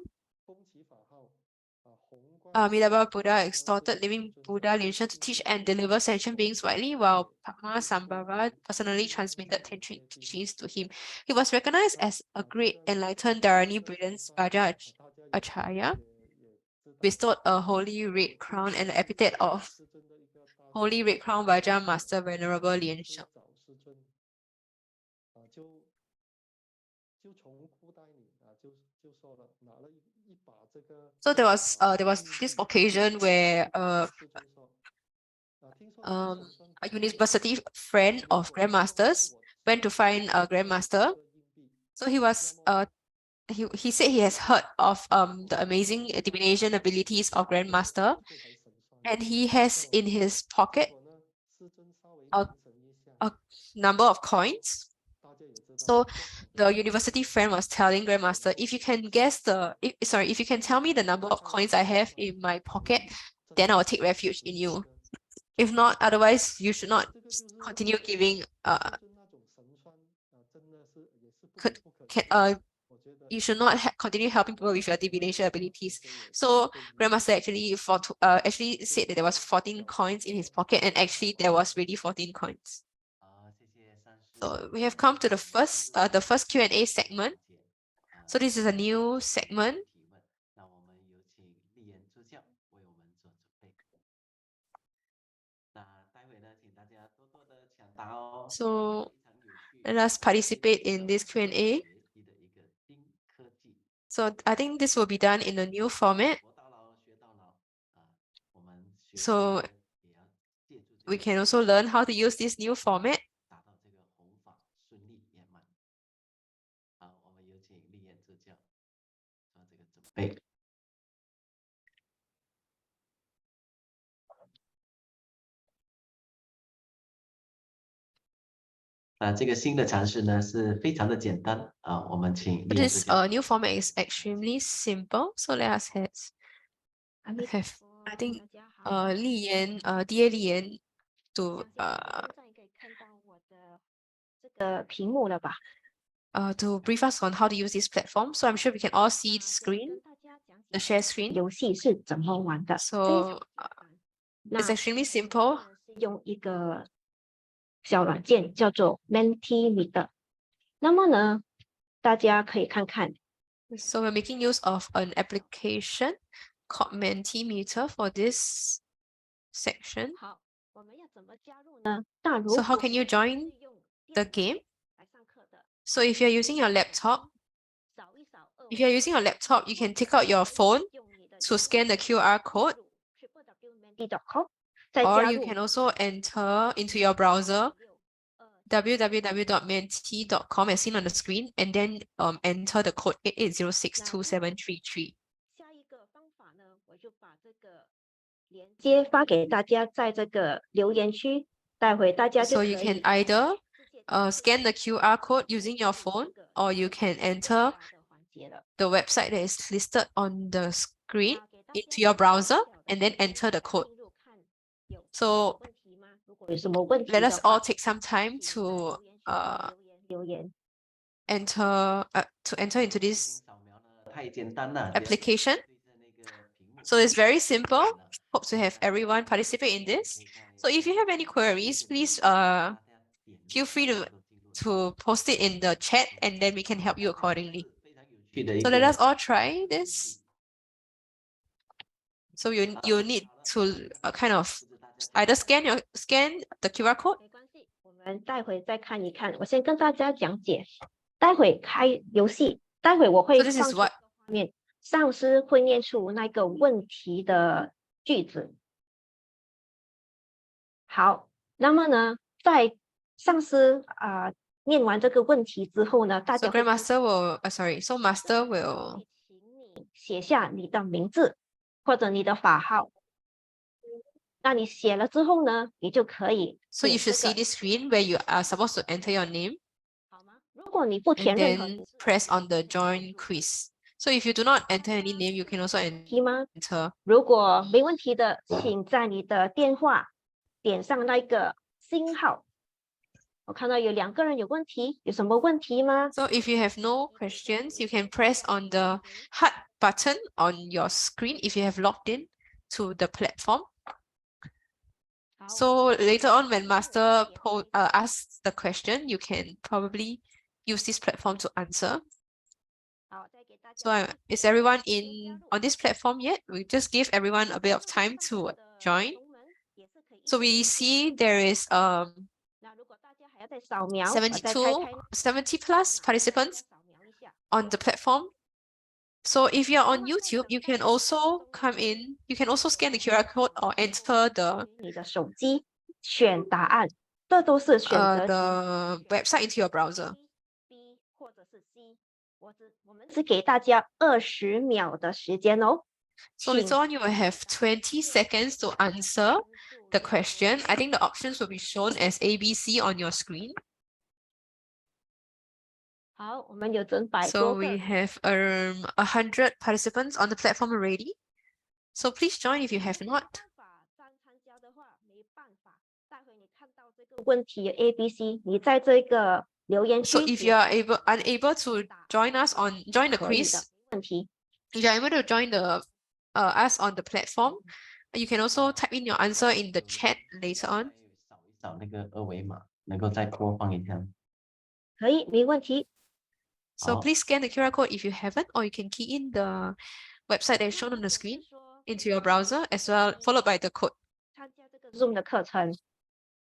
Amitabha Buddha exhorted living Buddha Lian-sheng to teach and deliver sentient beings widely, while Padmasambhava personally transmitted Tantric teachings to him. He was recognized as a great enlightened Dharani brilliance Vaja Acharya, bestowed a holy red crown and the epithet of Holy Red Crown Vaja Master Venerable Lian-sheng. So there was this occasion where a university friend of Grandmaster's went to find a Grandmaster. So he said he has heard of the amazing divination abilities of Grandmaster, and he has in his pocket a number of coins. So the university friend was telling Grandmaster, if you can if you can tell me the number of coins I have in my pocket, then I will take refuge in you. If not, otherwise you should not continue giving you should not continue helping people with your divination abilities. So Grandmaster actually said that there was 14 coins in his pocket, and actually there was really 14 coins. So we have come to the first Q&A segment. So this is a new segment. So let us participate in this Q&A. So I think this will be done in a new format. So we can also learn how to use this new format. This new format is extremely simple. So let us have I think Lian, dear Lian, to brief us on how to use this platform. So I'm sure we can all see the screen. the share screen. 游戏是怎么玩的。 So it's extremely simple. 用一个小软件叫做 Mentimeter。那么呢，大家可以看看。 So we're making use of an application called Mentimeter for this section. 好，我们要怎么加入呢？那如 So how 果 can you join 是用 the 电脑 game? 来上课的， So if you're using your laptop, 扫一扫 if you're using your laptop, you can take out your phone 用你的 to scan the QR code, www.menti.com， 再 or 加 you 入 can also enter into your browser www.menti.com as seen on the screen, and then enter the code 88062733. 下一个方法呢，我就把这个连接发给大家，在这个留言区，待会大家就 So 可 you can 以 either scan the QR code using your phone, or you can enter 的环节了。 the website that is listed on the screen into your browser and then enter the code. 进入看有 So 问题吗？如果有什么问题 let 的 us 话 all take some time 请在 to 留言。 enter into this 扫描呢太简单了 application. 对着那个屏幕 So it's very simple. Hope to have everyone participate in this. So if you have any queries, please feel free to post it in the chat, and then we can help you accordingly. 非常有趣的一 So 个 let us all try this. So you need to kind of either scan the QR code. 没关系，我们待会再看一看。我先跟大家讲解，待会开游戏，待会我会 So this is 放出 what 画面，上司会念出那个问题的句子。好，那么呢，在上司念完这个问题之后呢，大 so 家会 Grandmaster will so Master will 请你写下你的名字或者你的法号。那你写了之后呢，你就可以 so you 点 should 这 see 个 this screen where you are supposed to enter your name 好吗？如果你不 and 填任何 then 字 press on the join quiz. So if you do not enter any name, you can also 题吗？ enter. 如果没问题的，请在你的电话点上那个星号。我看到有2个人有问题，有什么问题吗？ So if you have no questions, you can press on the heart button on your screen if you have logged in to the platform. 好 So later on, when Master asks the question, you can probably use this platform to answer. 好，再给大 So 家 is everyone in on this platform yet? We just give everyone a bit of time to join. 同门也是可以一 So 起 we see there is 那如果大家还要再扫描，我再开 70 plus participants 扫描一下。 on the platform. So if you're on YouTube, you can also come in. You can also scan the QR code or enter the 你的手机选答案，这都是选择题 the website into your browser. B 或者是 C。我们只给大家20秒的时间哦。 So later on, you will have 20 seconds to answer the question. I think the options will be shown as A, B, C on your screen. 好，我们有整百 So 多 we 个 have 100 participants on the platform already. So please join if you have not. 参加的话没办法，待会你看到这个问题 A、B、C， 你在这个留言区 So if you are unable to join the 可以的 quiz, 问题。 if you're able to join us on the platform, you can also type in your answer in the chat later on. 扫一扫那个二维码，能够再播放一下。可以，没问题。 So 好。 please scan the QR code if you haven't, or you can key in the website that is shown on the screen into your browser as well, followed by the code. 参加这个 Zoom 的课程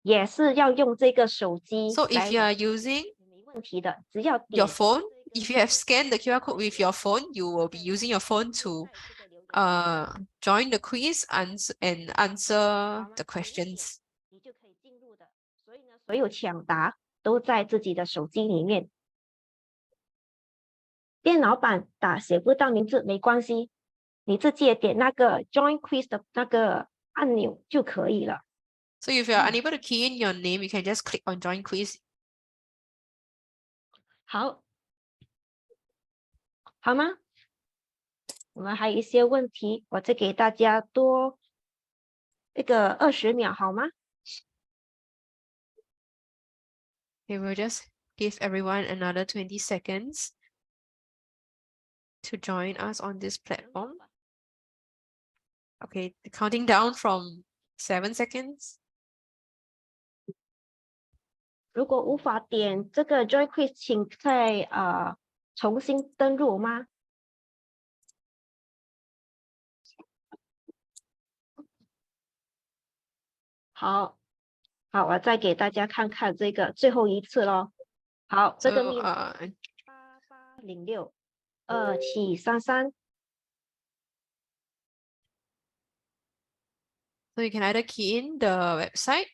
也是要用这个手机 So 来 if you are using 没问题的，只要 your 点 phone, if you have scanned the QR code with your phone, you will be using your phone to join the quiz and answer the questions. 你就可以进入的。所以呢，所有抢答都在自己的手机里面。电脑版写不到名字没关系，你直接点那个 Join Quiz 的那个按钮就可以了。 So if you are unable to key in your name, you can just click on join quiz. 好，好吗？我们还有一些问题，我再给大家多这个20秒，好吗？ We will just give everyone another 20 seconds. to join us on this platform. Okay, counting down from 7 seconds. 如果无法点这个 Join Quiz， 请再重新登入吗？好，我再给大家看看这个最后一次咯。好，这个密码88062733。So you can either key in the website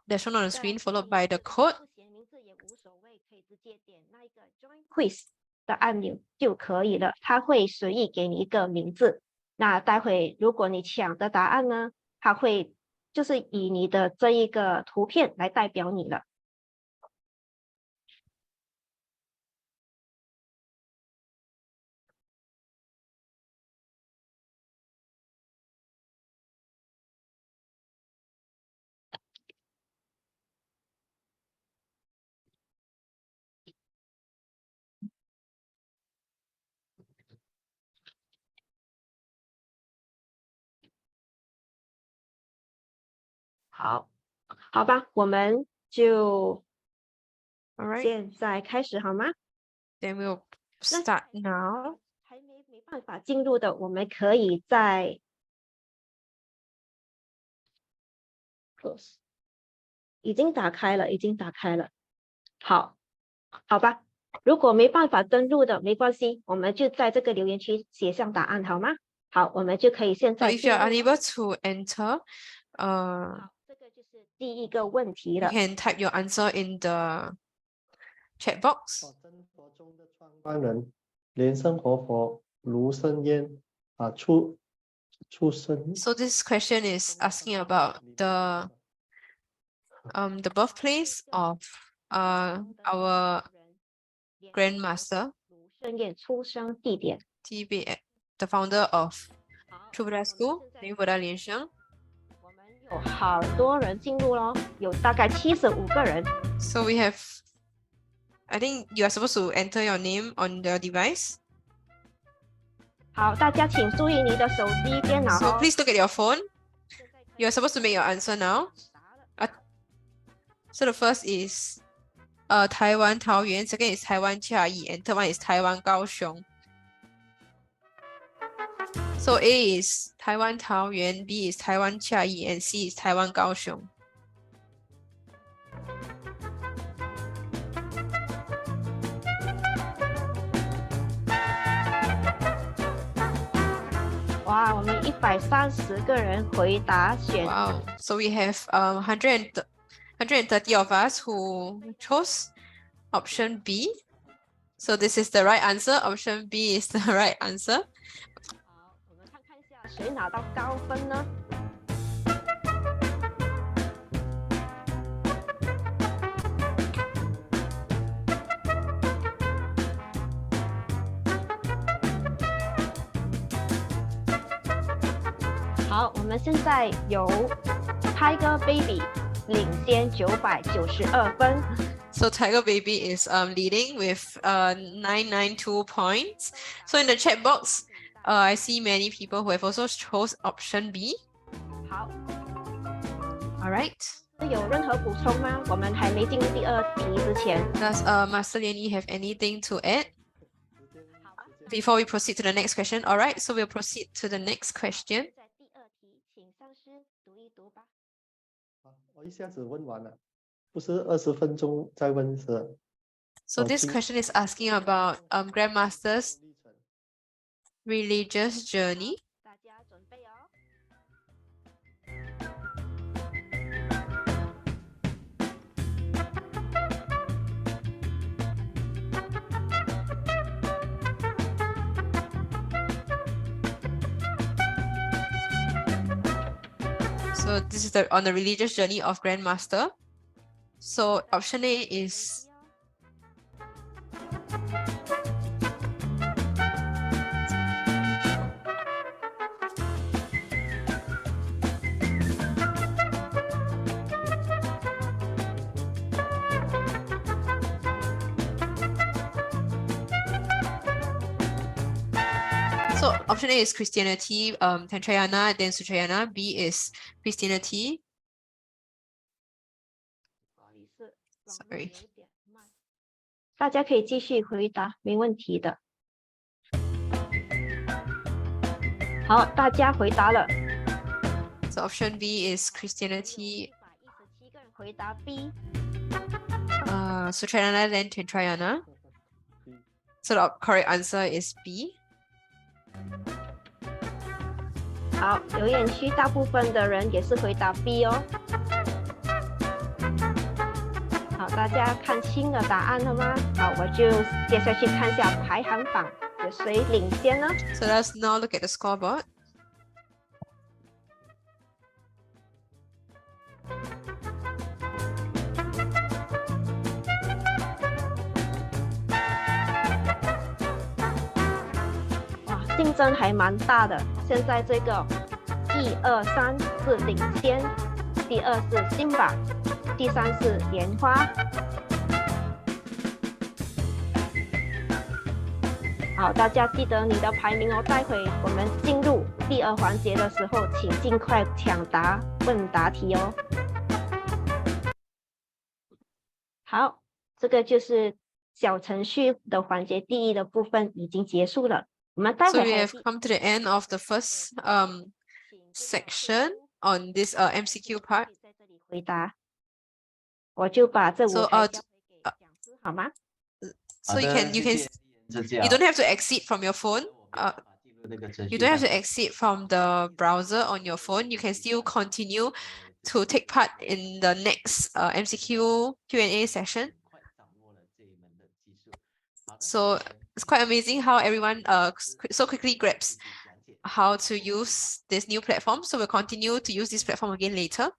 that's shown on the screen, followed by the code. 不写名字也无所谓，可以直接点那一个 Join Quiz 的按钮就可以了。它会随意给你一个名字。那待会如果你抢的答案呢，它会就是以你的这一个图片来代表你了。好吧，我们就 Alright, 现在开始好吗？ then we'll start now. 还没办法进入的，我们可以在 close， 已经打开了。好吧，如果没办法登入的，没关系，我们就在这个留言区写上答案好吗？好，我们就可以现 So 在 if you're 进入 unable to enter, 好，这个就是第一个问题 you 了。 can type your answer in the chat box. 真佛宗的创办人莲生活佛卢生焉出生 So this question is asking about the birthplace of our grandmaster, 卢胜彦出生地点。 TB, the founder of 好， True Buddha School, New Buddha Lian-sheng. 我们有好多人进入咯，有大概75个人。 So we have, I think you are supposed to enter your name on the device. 好，大家请注意你的手机、电脑 So 哦。 please look at your phone. You are supposed to make your answer now. So the first is Taiwan Taoyuan, second is Taiwan Chiayi, and third one is Taiwan Kaohsiung. So A is Taiwan Taoyuan, B is Taiwan Chiayi, and C is Taiwan Kaohsiung. 哇，我们130个人回答选 Wow. So we have 130 of us who chose option B. So this is the right answer. Option B is the right answer. 好，我们看一下谁拿到高分呢？好，我们现在有 Tiger Baby 领先992分。 So Tiger Baby is leading with 992 points. So in the chat box, I see many people who have also chose option B. 好， All right. 有任何补充吗？我们还没进入第二题之前。 Does Master Lianyi have anything to add 好啊， before we proceed to the next question? All right. So we'll proceed to the next question. 在第二题，请上师读一读吧。我一下子问完了，不是20分钟再问是 So this Okay. question is asking about Grandmaster's religious journey. 大家准备哦。 So this is on the religious journey of Grandmaster. So option A is So option A is Christianity, Tantrayana, then Sutrayana. B is Christianity. 不好意思，网络 Sorry. 有点慢。大家可以继续回答，没问题的。好，大家回答了。 So option B is Christianity, 117个人回答 B。 Sutrayana, then Tantrayana. So the correct answer is B. 好，留言区大部分的人也是回答 B 哦。好，大家看清了答案了吗？好，我就接下去看一下排行榜有谁领先呢？ So let's now look at the scoreboard. “哇，竞争还蛮大的。现在这个1、2、3是领先，第二是辛巴，第三是莲花。好，大家记得你的排名哦。待会我们进入第二环节的时候，请尽快抢答问答题哦。好，这个就是小程序的环节，第一的部分已经结束了。我们待 So 会 we 还有 have come to the end of the first section on this MCQ part. 在这里回答，我就把这舞 So 台交给讲师，好吗？ So you can you don't have to exit from your phone. You don't have to exit from the browser on your phone. You can still continue to take part in the next MCQ Q&A session. So it's quite amazing how everyone so quickly grabs how to use this new platform. So we'll continue to use this platform again later.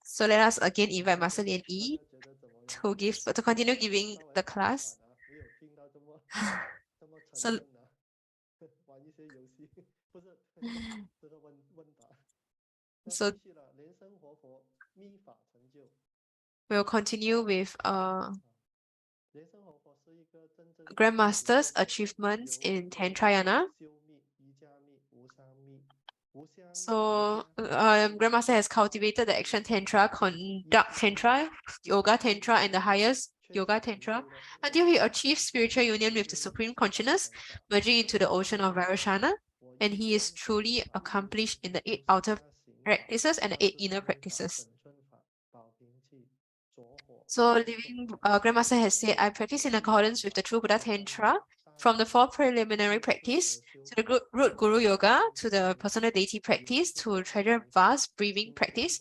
So let us again invite Master Lianyi to continue giving the class. So So we'll continue with Grandmaster's achievements in Tantrayana. So Grandmaster has cultivated the action tantra, conduct tantra, yoga tantra, and the highest yoga tantra until he achieved spiritual union with the supreme consciousness, merging into the ocean of Vairashana, and he is truly accomplished in the 8 outer practices and the 8 inner practices. So Grandmaster has said, I practice in accordance with the true Buddha Tantra, from the 4 preliminary practice to the root Guru Yoga, to the personal deity practice, to treasure vast breathing practice,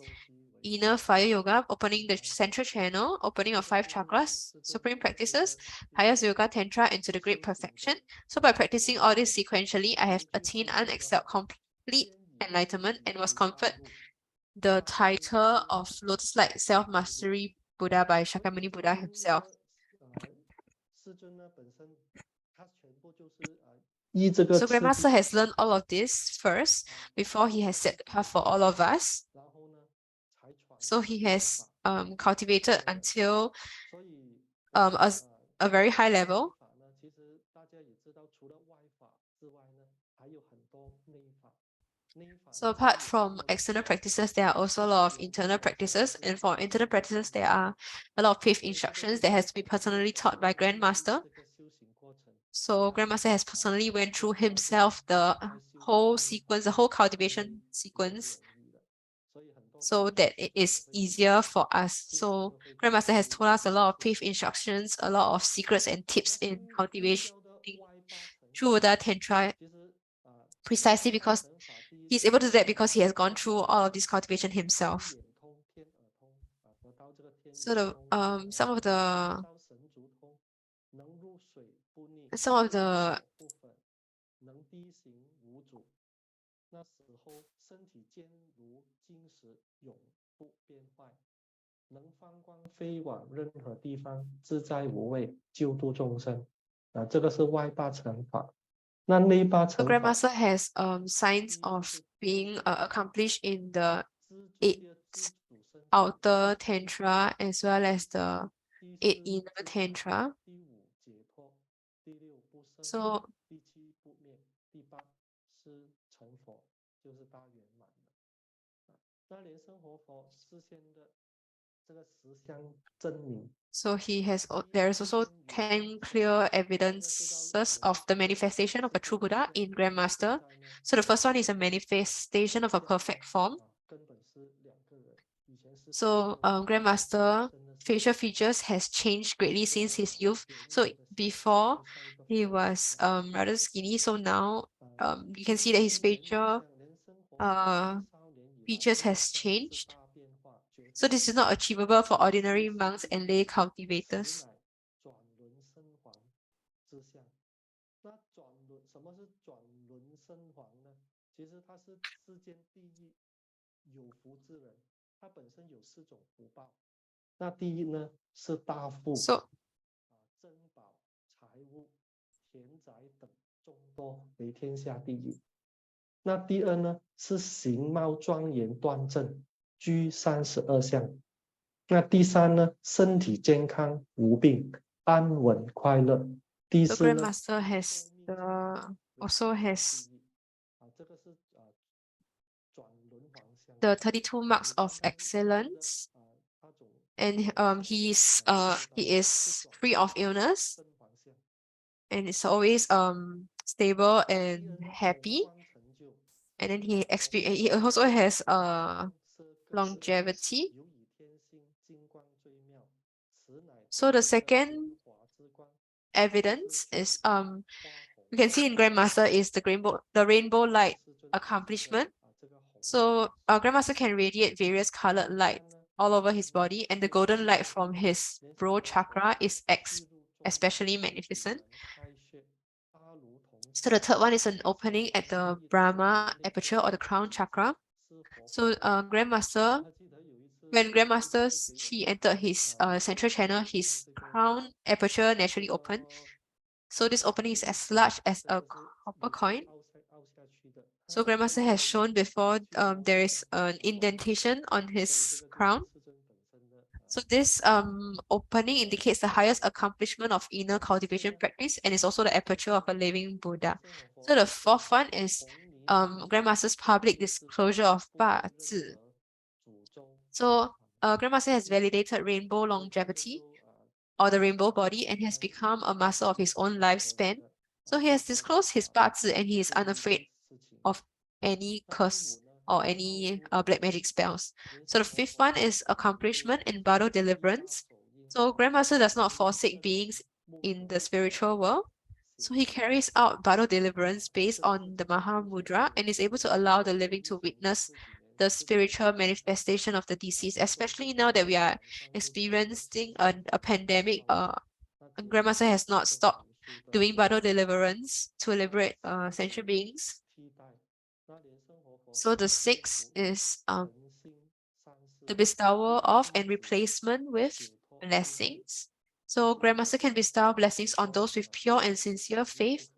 inner fire yoga, opening the central channel, opening of 5 chakras, supreme practices, highest yoga tantra, and to the great perfection. So by practicing all this sequentially, I have attained unexcelled complete enlightenment and was conferred the title of Lotus-like self-mastery Buddha by Shakyamuni Buddha himself. So Grandmaster has learned all of this first before he has set the path for all of us. So he has cultivated until a very high level. So apart from external practices, there are also a lot of internal practices. And for internal practices, there are a lot of paid instructions that has to be personally taught by Grandmaster. So Grandmaster has personally went through himself the whole sequence, the whole cultivation sequence, so that it is easier for us. So Grandmaster has told us a lot of paid instructions, a lot of secrets and tips in cultivation through Buddha Tantra, precisely because he's able to do that because he has gone through all of this cultivation himself. So the some of the So Grandmaster has signs of being accomplished in the 8 outer tantra as well as the 8 inner tantra. So 成佛，就是大圆满的。那莲生活佛事先的这个实相证明。 So there is also 10 clear evidences of the manifestation of a true Buddha in Grandmaster. So the first one is a manifestation of a perfect form. So Grandmaster facial features has changed greatly since his youth. So before he was rather skinny. So now you can see that his facial features has changed. So this is not achievable for ordinary monks and lay cultivators. 那什么是转轮身皇呢？其实它是世间第一有福之人，他本身有4种福报。那第一呢是大富，珍宝、财物、田宅等众多为天下第一。那第二呢是形貌庄严端正，居32相。那第三呢身体健康无病，安稳快乐。第The 四呢 Grandmaster has also has the 32 marks of excellence, and he is free of illness, and is always stable and happy. And then he also has longevity. So the second evidence is you can see in Grandmaster is the rainbow light accomplishment. So Grandmaster can radiate various colored light all over his body, and the golden light from his brow chakra is especially magnificent. So the third one is an opening at the Brahma aperture or the crown chakra. So when Grandmaster he entered his central channel, his crown aperture naturally opened. So this opening is as large as a copper coin. So Grandmaster has shown before there is an indentation on his crown. So this opening indicates the highest accomplishment of inner cultivation practice, and is also the aperture of a living Buddha. So the fourth one is Grandmaster's public disclosure of Ba Zi. So Grandmaster has validated rainbow longevity or the rainbow body and has become a master of his own lifespan. So he has disclosed his Ba Zi and he is unafraid of any curse or any black magic spells. So the fifth one is accomplishment in battle deliverance. So Grandmaster does not forsake beings in the spiritual world. So he carries out battle deliverance based on the Mahamudra and is able to allow the living to witness the spiritual manifestation of the deceased, especially now that we are experiencing a pandemic. Grandmaster has not stopped doing battle deliverance to liberate sentient beings. So the sixth is the bestowal of and replacement with blessings. So Grandmaster can bestow blessings on those with pure and sincere faith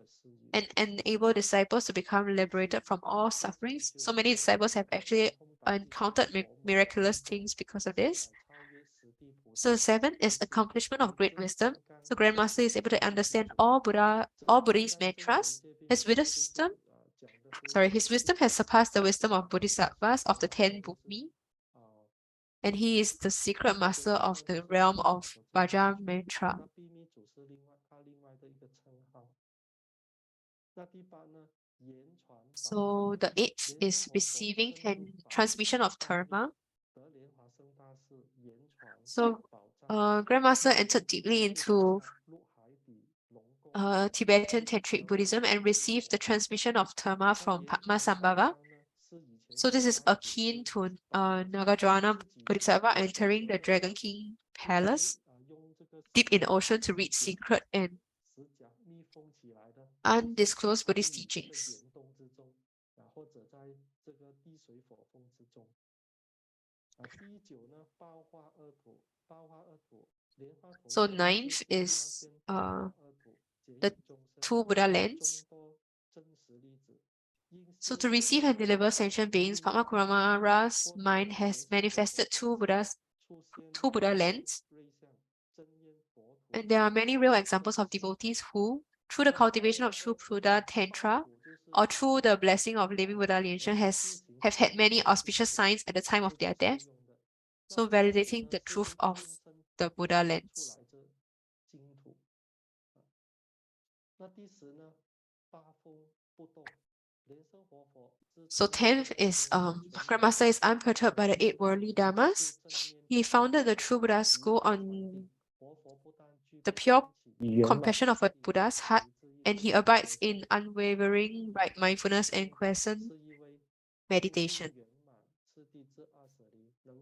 and enable disciples to become liberated from all sufferings. So many disciples have actually encountered miraculous things because of this. So 7 is accomplishment of great wisdom. So Grandmaster is able to understand all Buddhist mantras. His wisdom has surpassed the wisdom of Bodhisattvas of the 10 Bhumi. And he is the secret master of the realm of Vajra mantra. So the 8th is receiving and transmission of Dharma. So Grandmaster entered deeply into Tibetan Tantric Buddhism and received the transmission of Dharma from Padmasambhava. So this is akin to Nagarjuna Bodhisattva entering the Dragon King Palace deep in the ocean to read secret and undisclosed Buddhist teachings. So 9th is the 2 Buddha lands. So to receive and deliver sentient beings, Padmakumarara's mind has manifested 2 Buddha lands. And there are many real examples of devotees who, through the cultivation of true Buddha Tantra, or through the blessing of living Buddha Lian-sheng have had many auspicious signs at the time of their death, so validating the truth of the Buddha lens. So 10th is Grandmaster is unperturbed by the 8 worldly dharmas. He founded the true Buddha school on the pure compassion of a Buddha's heart, and he abides in unwavering right mindfulness and quiescent meditation.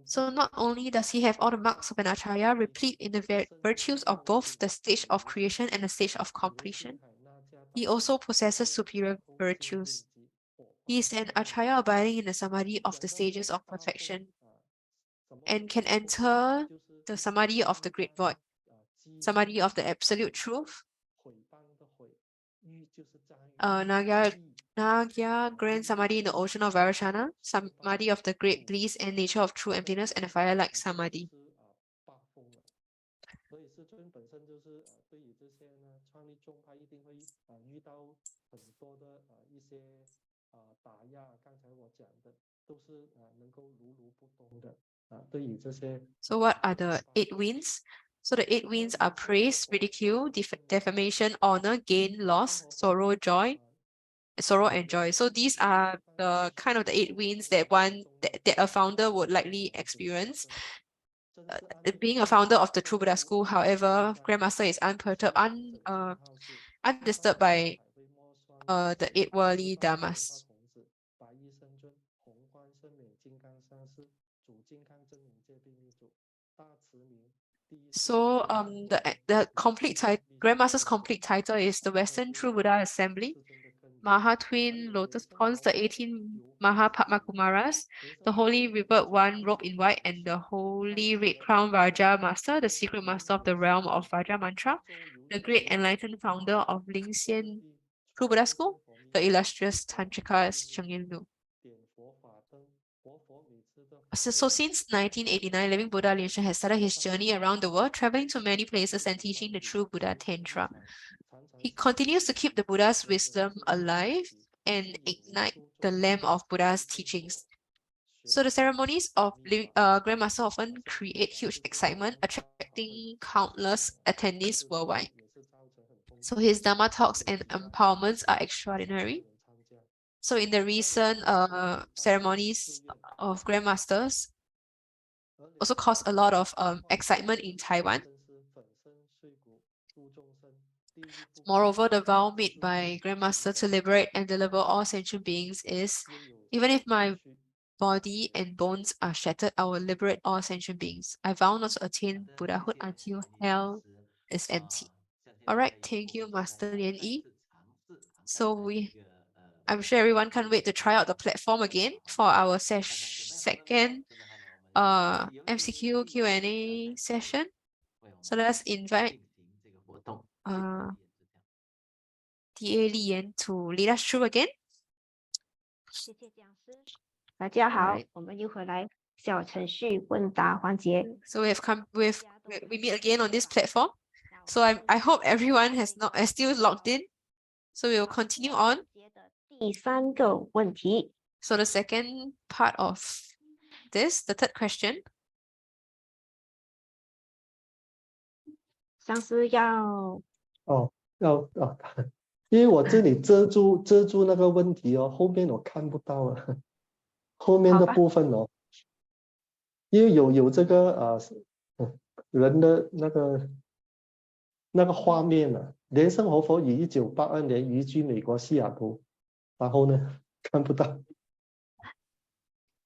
So not only does he have all the marks of an Acharya, replete in the virtues of both the stage of creation and the stage of completion, he also possesses superior virtues. He is an Acharya abiding in the samadhi of the stages of perfection and can enter the samadhi of the great void, samadhi of the absolute truth, Nagya grand samadhi in the ocean of Vairashana, samadhi of the great bliss and nature of true emptiness, and a fire-like samadhi. So what are the 8 winds? So the 8 winds are praise, ridicule, defamation, honor, gain, loss, sorrow, and joy. So these are the kind of the 8 winds that a founder would likely experience. Being a founder of the True Buddha School, however, Grandmaster is unperturbed, undisturbed by the 8 worldly dharmas. So the complete Grandmaster's complete title is the Western True Buddha Assembly, Maha Twin Lotus Ponds, the 18 Maha Padma Kumaras, the Holy Revert One robed in white, and the Holy Red Crown Raja Master, the secret master of the realm of Raja Mantra, the great enlightened founder of Lianyi True Buddha School, the illustrious Tantrika Sheng Yin. So since 1989, Living Buddha Lian-sheng has started his journey around the world, traveling to many places and teaching the true Buddha Tantra. He continues to keep the Buddha's wisdom alive and ignite the lamp of Buddha's teachings. So the ceremonies of Grandmaster often create huge excitement, attracting countless attendees worldwide. So his Dharma talks and empowerments are extraordinary. So in the recent ceremonies of Grandmasters, also caused a lot of excitement in Taiwan. Moreover, the vow made by Grandmaster to liberate and deliver all sentient beings is, even if my body and bones are shattered, I will liberate all sentient beings. I vow not to attain Buddhahood until hell is empty. All right, thank you, Master Lianyi. So I'm sure everyone can't wait to try out the platform again for our second MCQ Q&A session. So let's invite DA Lian to lead us through again. 谢谢讲师，大家好 Alright. 我们又回来小程序问答环节。 So we meet again on this platform. So I hope everyone has still logged in. So we will continue on. 第3个问题， So the second part of this, the third question. 上司要因为我这里遮住那个问题哦，后面我看不到了，后面的部分哦，因为有这个人的那个画面啊，莲生活佛于1982年移居美国西雅图，然后呢看不到。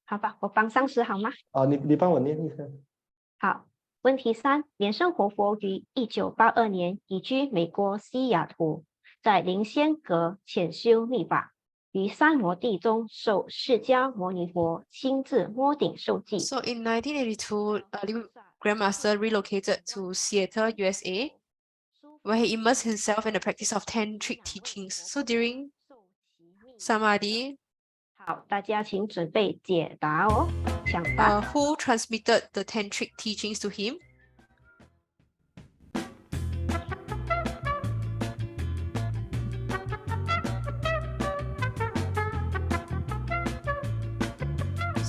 好吧，我帮上司好吗？你帮我念一下。好，问题3，莲生活佛于1982年移居美国西雅图，在灵仙阁潜修密法，于三摩地中受释迦牟尼佛亲自摸顶受记。 So in 1982, Grandmaster relocated to Seattle, USA, where he immersed himself in the practice of Tantric teachings. So during Samadhi, 好，大家请准备解答哦，抢答。 who transmitted the Tantric teachings to him?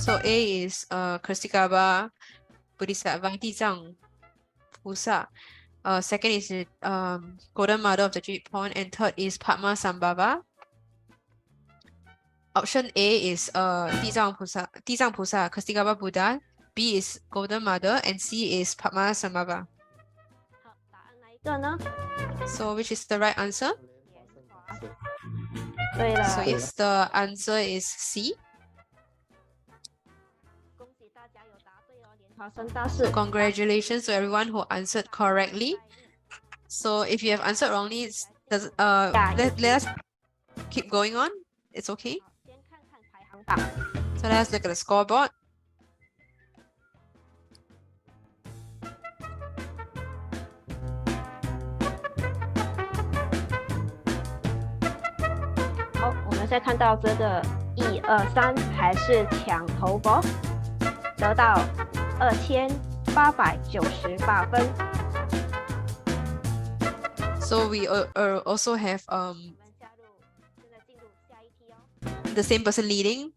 So A is Kastigaba Bodhisattva Dizang Pusa. Second is Golden Mother of the Jade Pond, and third is Padma Sambhava. Option A is Dizang Pusa, Kastigaba Buddha. B is Golden Mother, and C is Padma Sambhava. 好，答案哪一个呢？ So which is the right answer? 对了， So yes, the answer is C. 恭喜大家有答对哦，莲花生大士。 Congratulations to everyone who answered correctly. So if you have answered wrongly, let us keep going on. It's okay. 好，先看看排行榜。 So let's look at the scoreboard. Oh, 好，我们现在看到这个1、2、3还是抢头波，得到2898分。 So we also have 我们现在进入下一题哦。 the same person leading.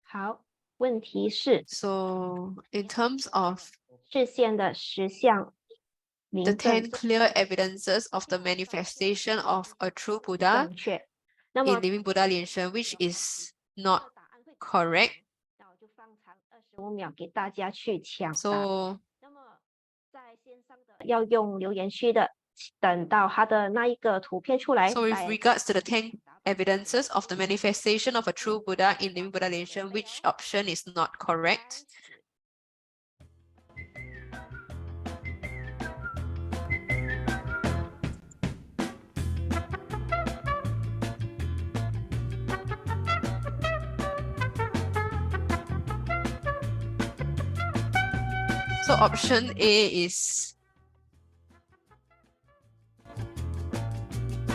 好，问题是 So in terms of 视线的10项 the 名证 10 clear evidences of the manifestation of a true Buddha 正确，那 in 么 living Buddha Lian-sheng, which is not 答案会 correct. 那我就放长25秒给大家去抢答。 So 那么在线上的要用留言区的，等到他的那一个图片出来。 So with 再 regards to the 10 evidences of the manifestation of a true Buddha in living Buddha Lian-sheng, which option is not correct? So option A is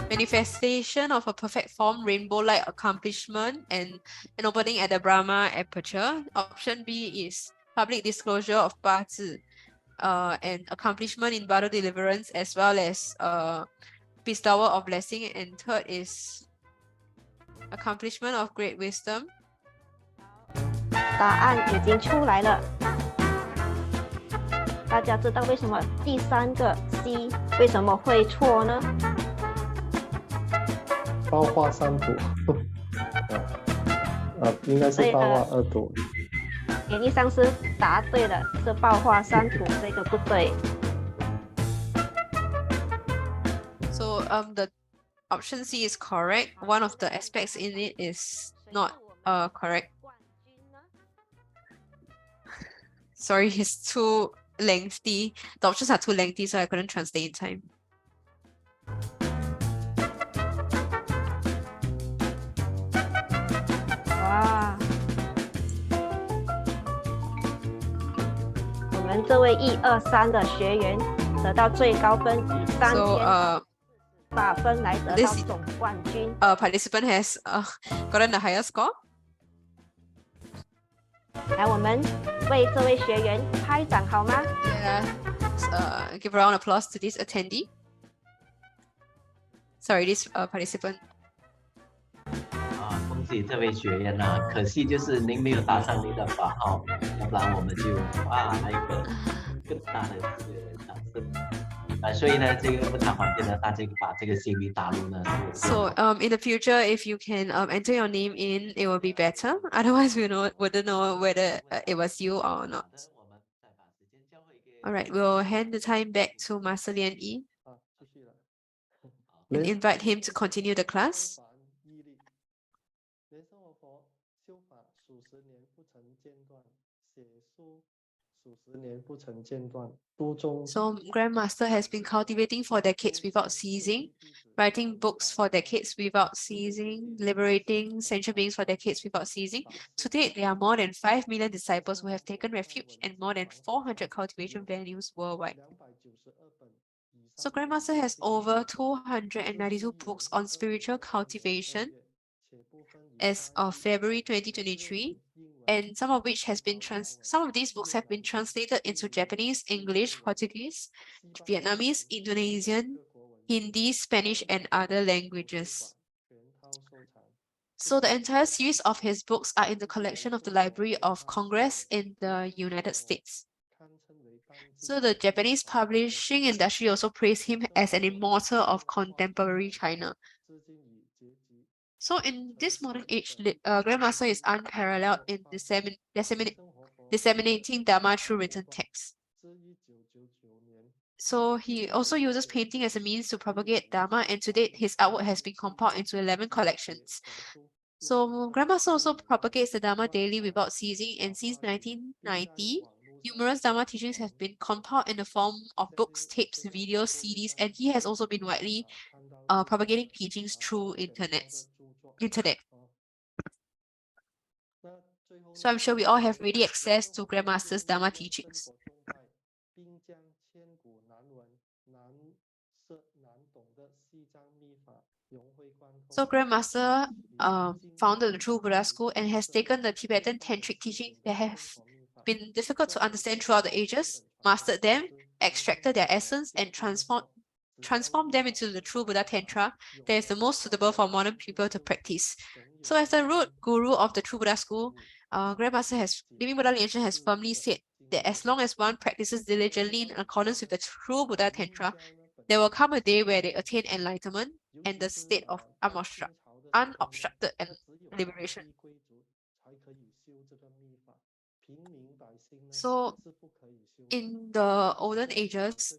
manifestation of a perfect form, rainbow-like accomplishment, and an opening at the Brahma aperture. Option B is public disclosure of Ba Zi, and accomplishment in battle deliverance, as well as bestowal of blessing. And third is accomplishment of great wisdom. 答案已经出来了。大家知道为什么第3个 C 为什么会错呢？包画三图，应该是包画二图。演艺上师答对了，是爆画三图，这个不对。 So the option C is correct. One of the aspects in it is not correct. Sorry, it's too lengthy. The options are too lengthy, so I couldn't translate in time. 哇！我们这位1、2、3的学员得到最高分，以3048分来得到 this 总冠军。 participant has gotten the higher score. 来，我们为这位学员拍掌好吗？ Yeah, give a round of applause to this attendee. Sorry, this participant. 恭喜这位学员呐、可惜就是您没有打上您的法号，要不然我们就来一个更大的这个掌声。所以呢，这个不常罕见的，大家把这个心里打入呢。So in the future, if you can enter your name in, it will be better. Otherwise, we wouldn't know whether it was you or not. All right, we'll hand the time back to Master Lianyi 继续了。 and invite him to continue the class. 莲生活佛修法数十年不曾间断，写书数十年不曾间断，都中。 So Grandmaster has been cultivating for decades without ceasing, writing books for decades without ceasing, liberating sentient beings for decades without ceasing. To date, there are more than 5 million disciples who have taken refuge in more than 400 cultivation venues worldwide. So Grandmaster has over 292 books on spiritual cultivation as of February 2023, and some of these books have been translated into Japanese, English, Portuguese, Vietnamese, Indonesian, Hindi, Spanish, and other languages. So the entire series of his books are in the collection of the Library of Congress in the United States. So the Japanese publishing industry also praised him as an immortal of contemporary China. So in this modern age, Grandmaster is unparalleled in disseminating Dharma through written text. So he also uses painting as a means to propagate Dharma, and to date, his artwork has been compiled into 11 collections. So Grandmaster also propagates the Dharma daily without ceasing, and since 1990, numerous Dharma teachings have been compiled in the form of books, tapes, videos, CDs, and he has also been widely propagating teachings through internet. So I'm sure we all have ready access to Grandmaster's Dharma teachings. So Grandmaster founded the True Buddha School and has taken the Tibetan Tantric teachings that have been difficult to understand throughout the ages, mastered them, extracted their essence, and transformed them into the true Buddha Tantra that is the most suitable for modern people to practice. So as the root guru of the True Buddha School, Grandmaster Living Buddha Lian-sheng has firmly said that as long as one practices diligently in accordance with the true Buddha Tantra, there will come a day where they attain enlightenment and the state of unobstructed liberation. So in the olden ages,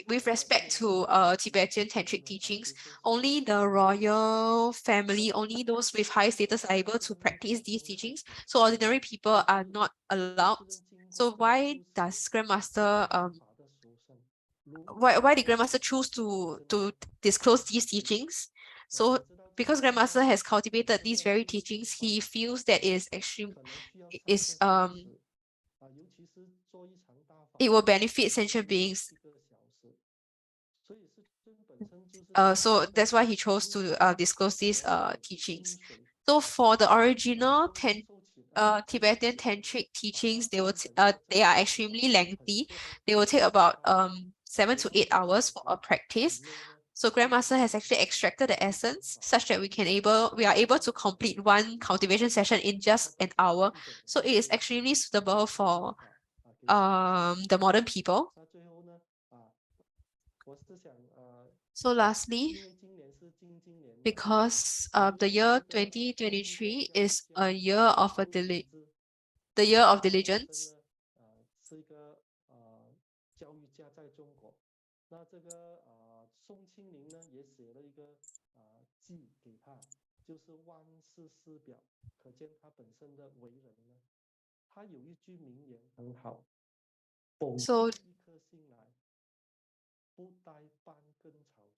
with respect to Tibetan Tantric teachings, only the royal family, only those with high status are able to practice these teachings. So ordinary people are not allowed. So why does Grandmaster why did Grandmaster choose to disclose these teachings? So because Grandmaster has cultivated these very teachings, he feels that it will benefit sentient beings. So that's why he chose to disclose these teachings. So for the original Tibetan Tantric teachings, they are extremely lengthy. They will take about 7 to 8 hours for a practice. So Grandmaster has actually extracted the essence such that we are able to complete one cultivation session in just an hour. So it is extremely suitable for the modern people. So lastly, because the year 2023 is a year of the year of diligence.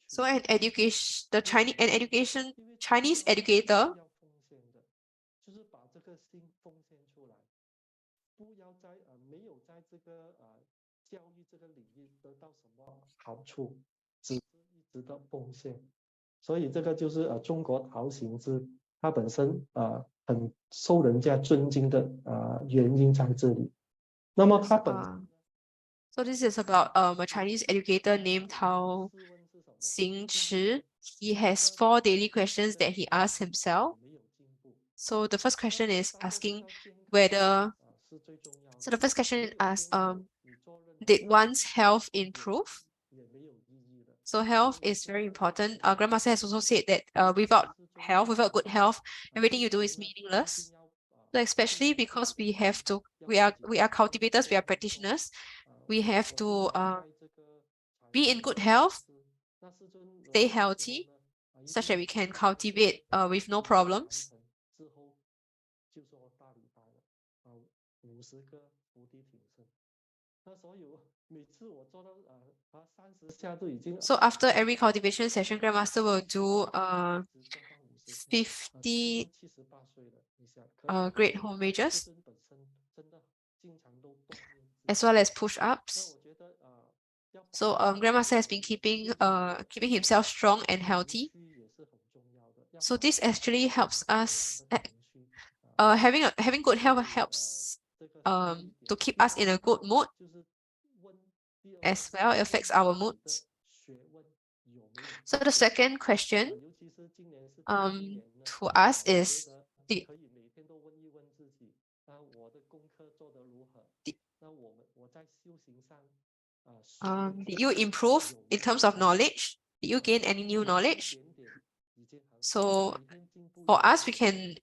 So an education Chinese educator So this is about a Chinese educator named Tao Xingchi. He has 4 daily questions that he asks himself. So the first question is asking whether, so the first question asks, did one's health improve? So health is very important. Grandmaster has also said that without good health, everything you do is meaningless. So especially because we are cultivators, we are practitioners, we have to be in good health, stay healthy, such that we can cultivate with no problems. So after every cultivation session, Grandmaster will do 50 great homages, as well as push-ups. So Grandmaster has been keeping himself strong and healthy. So this actually helps us. Having good health helps to keep us in a good mood as well. It affects our moods. So the second question 尤其是今年是第一年呢 to us 我觉 is 得 the 可以每天都问一问自己，我的功课做得如何？那我在修行上实践 did 上 you 有 improve 没 in 有 terms of knowledge? Did you gain any new 有一 knowledge? 点点已经很好， So 每天进步 for 一 us, 点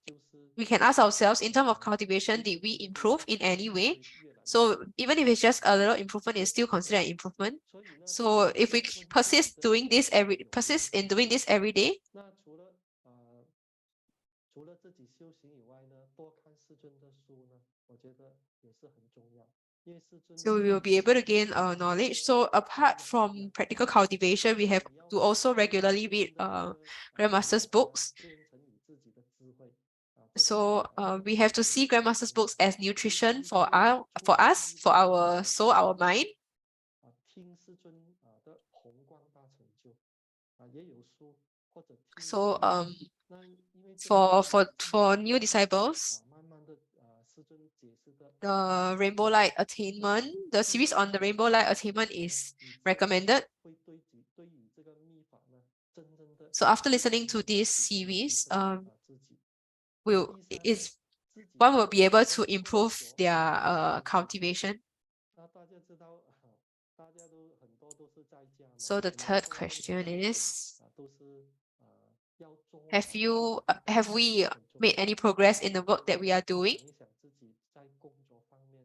we can ask ourselves in terms of cultivation, did we improve in any way? So even if it's just a little improvement, it's still considered an improvement. 所以呢 So if we 问自己 persist 的 doing this 有没有 persist in 进步 doing this every day, 那除了自己修行以外呢，多看师尊的书呢，我觉得也是很重要。因为师尊 so we will be able to gain knowledge. So apart from practical cultivation, we have to also regularly read grandmaster's books. 变成你自己的智慧 So we have to see grandmaster's books as nutrition for us, for our soul, our mind. 听师尊的宏观大成就也有书或者听 So 那因为这 for new disciples, 慢慢的师尊解释的 the Rainbow Light Attainment, the series on the Rainbow Light Attainment is recommended. 会对于这个秘法呢，真正的 So after listening to this series, 自己 one will be able to improve their cultivation. 那大家知道大家都很多都是在家嘛 So the 我们 third 做这个 question 课程 is, 都是要做 have we made any progress in the work that we are doing? 想一想自己在工作方面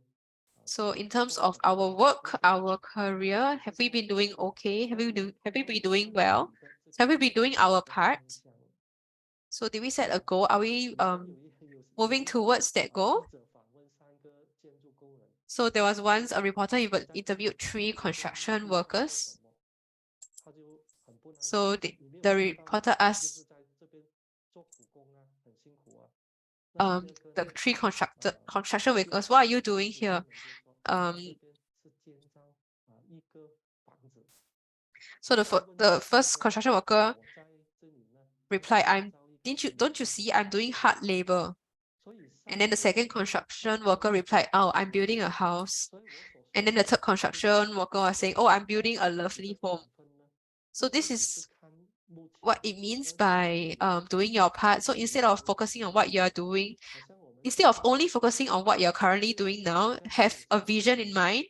So in terms of our work, our career, have we been doing okay? Have we been doing well? Have we been doing our part? So did we set a goal? Are we moving towards that goal? 记者访问3个建筑工人 So there was once a reporter interviewed 3 construction workers. 他就很不耐 So 烦 the 你没有 the 看到 reporter 就是 asked 在这边做苦工很辛苦那第二个 the 呢 3 construction workers, what are you doing here? 这边是建造一个房子 So the first construction worker 我在这里呢 replied, don't you see I'm doing hard labor? 所以 And then the second construction worker replied, oh, I'm building a house. And then the third construction worker was saying, oh, I'm building a lovely home. So this is what it means by doing your part. So instead of focusing on what you're doing, instead of only focusing on what you're currently doing now, have a vision in mind.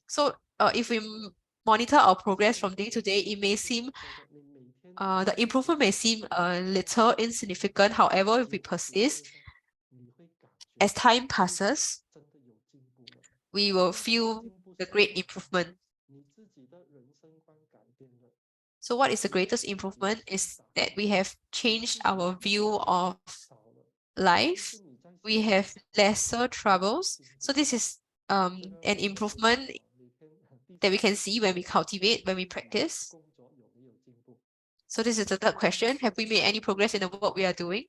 So if we monitor our progress from day to day, it may seem the improvement may seem a little insignificant. However, if we persist, as time passes, we will feel the great improvement. So what is the greatest improvement is that we have changed our view of life. We have lesser troubles. So this is an improvement that we can see when we cultivate, when we practice. So this is the third question. Have we made any progress in the work we are doing?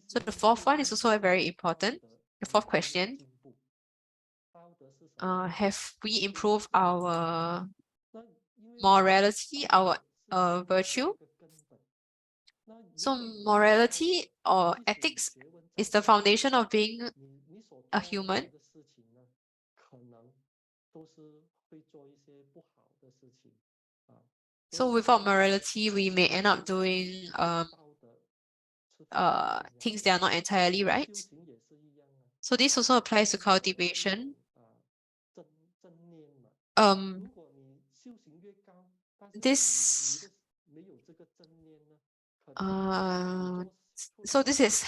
So the fourth one is also very important. The fourth question. Have we improved our morality, our virtue? So morality or ethics is the foundation of being a human. So without morality, we may end up doing things that are not entirely right. So this also applies to cultivation. So this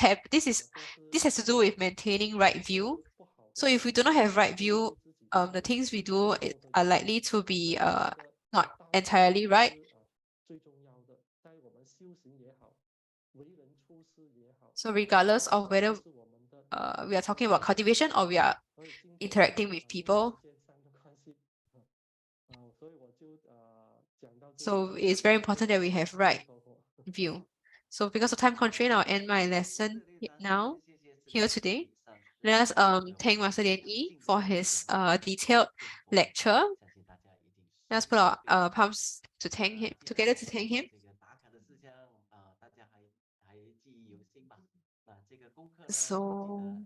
has to do with maintaining right view. So if we do not have right view, the things we do are likely to be not entirely right. So regardless of whether we are talking about cultivation or we are interacting with people, so it's very important that we have right view. So because of time constraint, I'll end my lesson now, here today. Let us thank Master Lianyi for his detailed lecture. Let's put our palms to thank him, together to thank him. So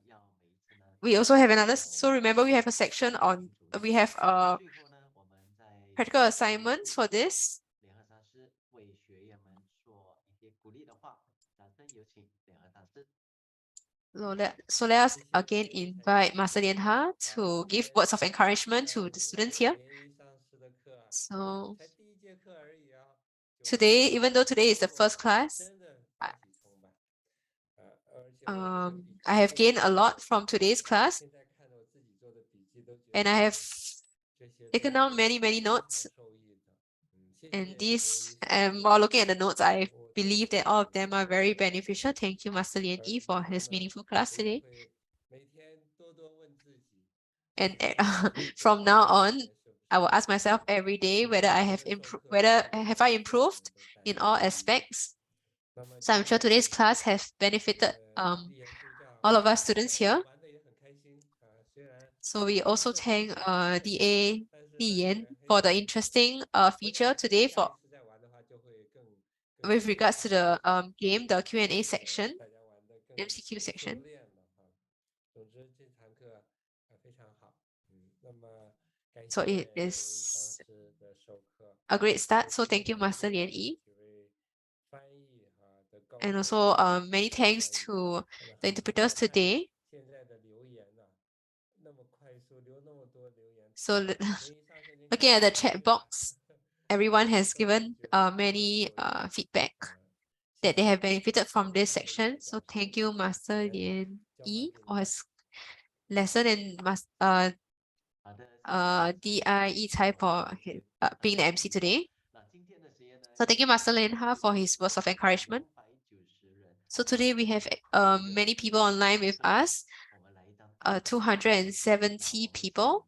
we also have another, so remember we have a section on, we have practical assignments for this. So let us again invite Master Lian to give words of encouragement to the students here. So today, even though today is the first class, I have gained a lot from today's class, and I have taken down many notes. And while looking at the notes, I believe that all of them are very beneficial. Thank you, Master Lianyi, for his meaningful class today. And from now on, I will ask myself every day whether I have improved in all aspects. So I'm sure today's class has benefited all of us students here. So we also thank DA Lian for the interesting feature today with regards to the game, the Q&A section, MCQ section. So it is a great start. So thank you, Master Lianyi. And also many thanks to the interpreters today. So looking at the chat box, everyone has given many feedback that they have benefited from this section. So thank you, Master Lianyi, for his lesson, and DIE Cai for being the MC today. So thank you, Master Lian for his words of encouragement. So today we have many people online with us, 270 people.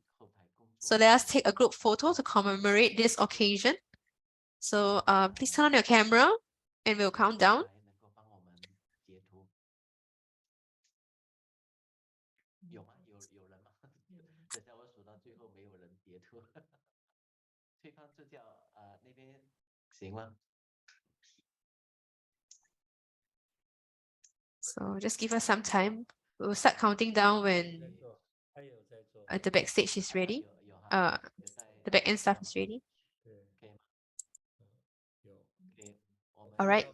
So let us take a group photo to commemorate this occasion. So please turn on your camera and we'll count down. So just give us some time. We'll start counting down when the backstage is ready. The back end staff is ready. All right.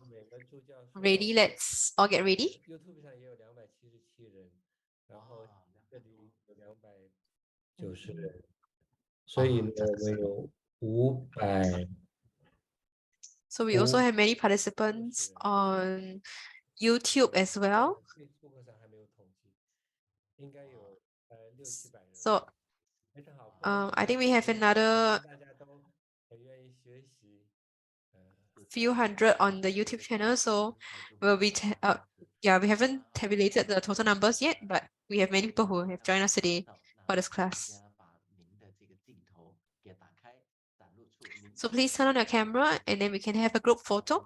Ready? Let's all get ready. So we also have many participants on YouTube as well. So I think we have another few hundred on the YouTube channel. So we haven't tabulated the total numbers yet, but we have many people who have joined us today for this class. So please turn on your camera and then we can have a group photo.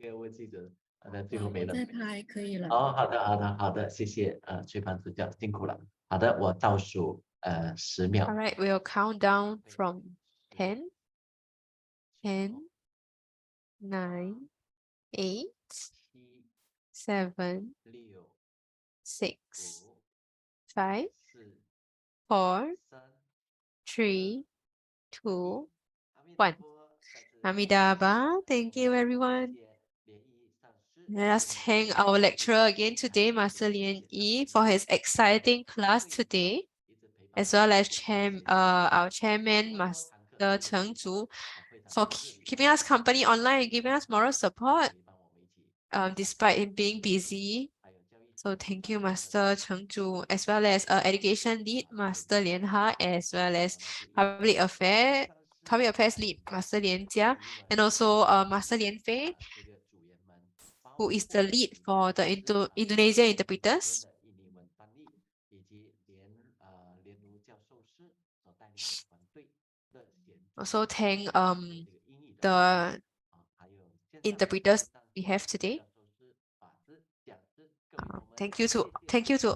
All right, we'll count down from 10, 9, 8, 7, 6, 5, 4, 3, 2, 1. Amidaba, thank you everyone. Let us thank our lecturer again today, Master Lianyi, for his exciting class today, as well as our chairman, Master Cheng Zhu, for keeping us company online and giving us moral support despite him being busy. So thank you, Master Cheng Zhu, as well as education lead, Master Lian Ha, as well as public affairs lead, Master Lian Jia, and also Master Lian Fei, who is the lead for the Indonesian interpreters. Also thank the interpreters we have today. Thank you to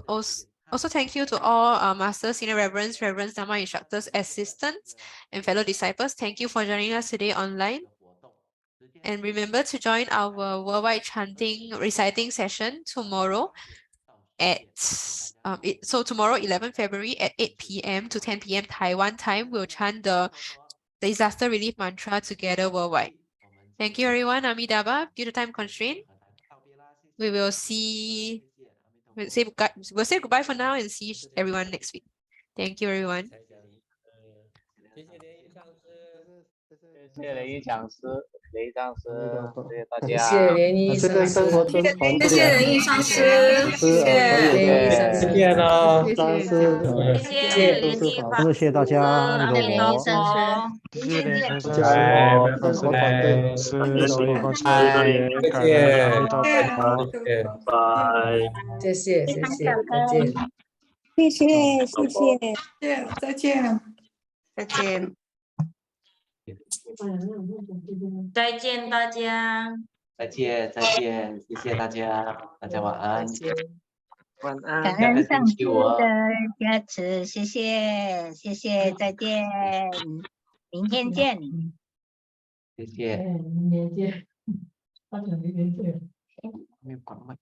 also thank you to all masters, senior reverends, Dharma instructors, assistants, and fellow disciples. Thank you for joining us today online. And remember to join our worldwide chanting reciting session tomorrow so tomorrow 11 February at 8 p.m. to 10 p.m. Taiwan time, we'll chant the disaster relief mantra together worldwide. Thank you everyone. Amidaba. Due to time constraint, we will we'll say goodbye for now and see everyone next week. Thank you everyone. 谢谢联谊讲师，联谊讲师，谢谢大家，谢谢联谊这个生活真团谢谢联谊上师，谢谢联谊上师，见喽，上师谢谢都是好真的谢谢大家，阿弥陀佛。谢谢联谊上师，加油，生生活团队，努力共再修，见，感恩阿弥陀佛。拜。谢谢，再见。谢谢，再见。再见。再见大家，再见，谢谢大家，大家晚安。晚安。感恩上师的加持，谢谢，再见，明天见。谢谢。明天见。没有关麦。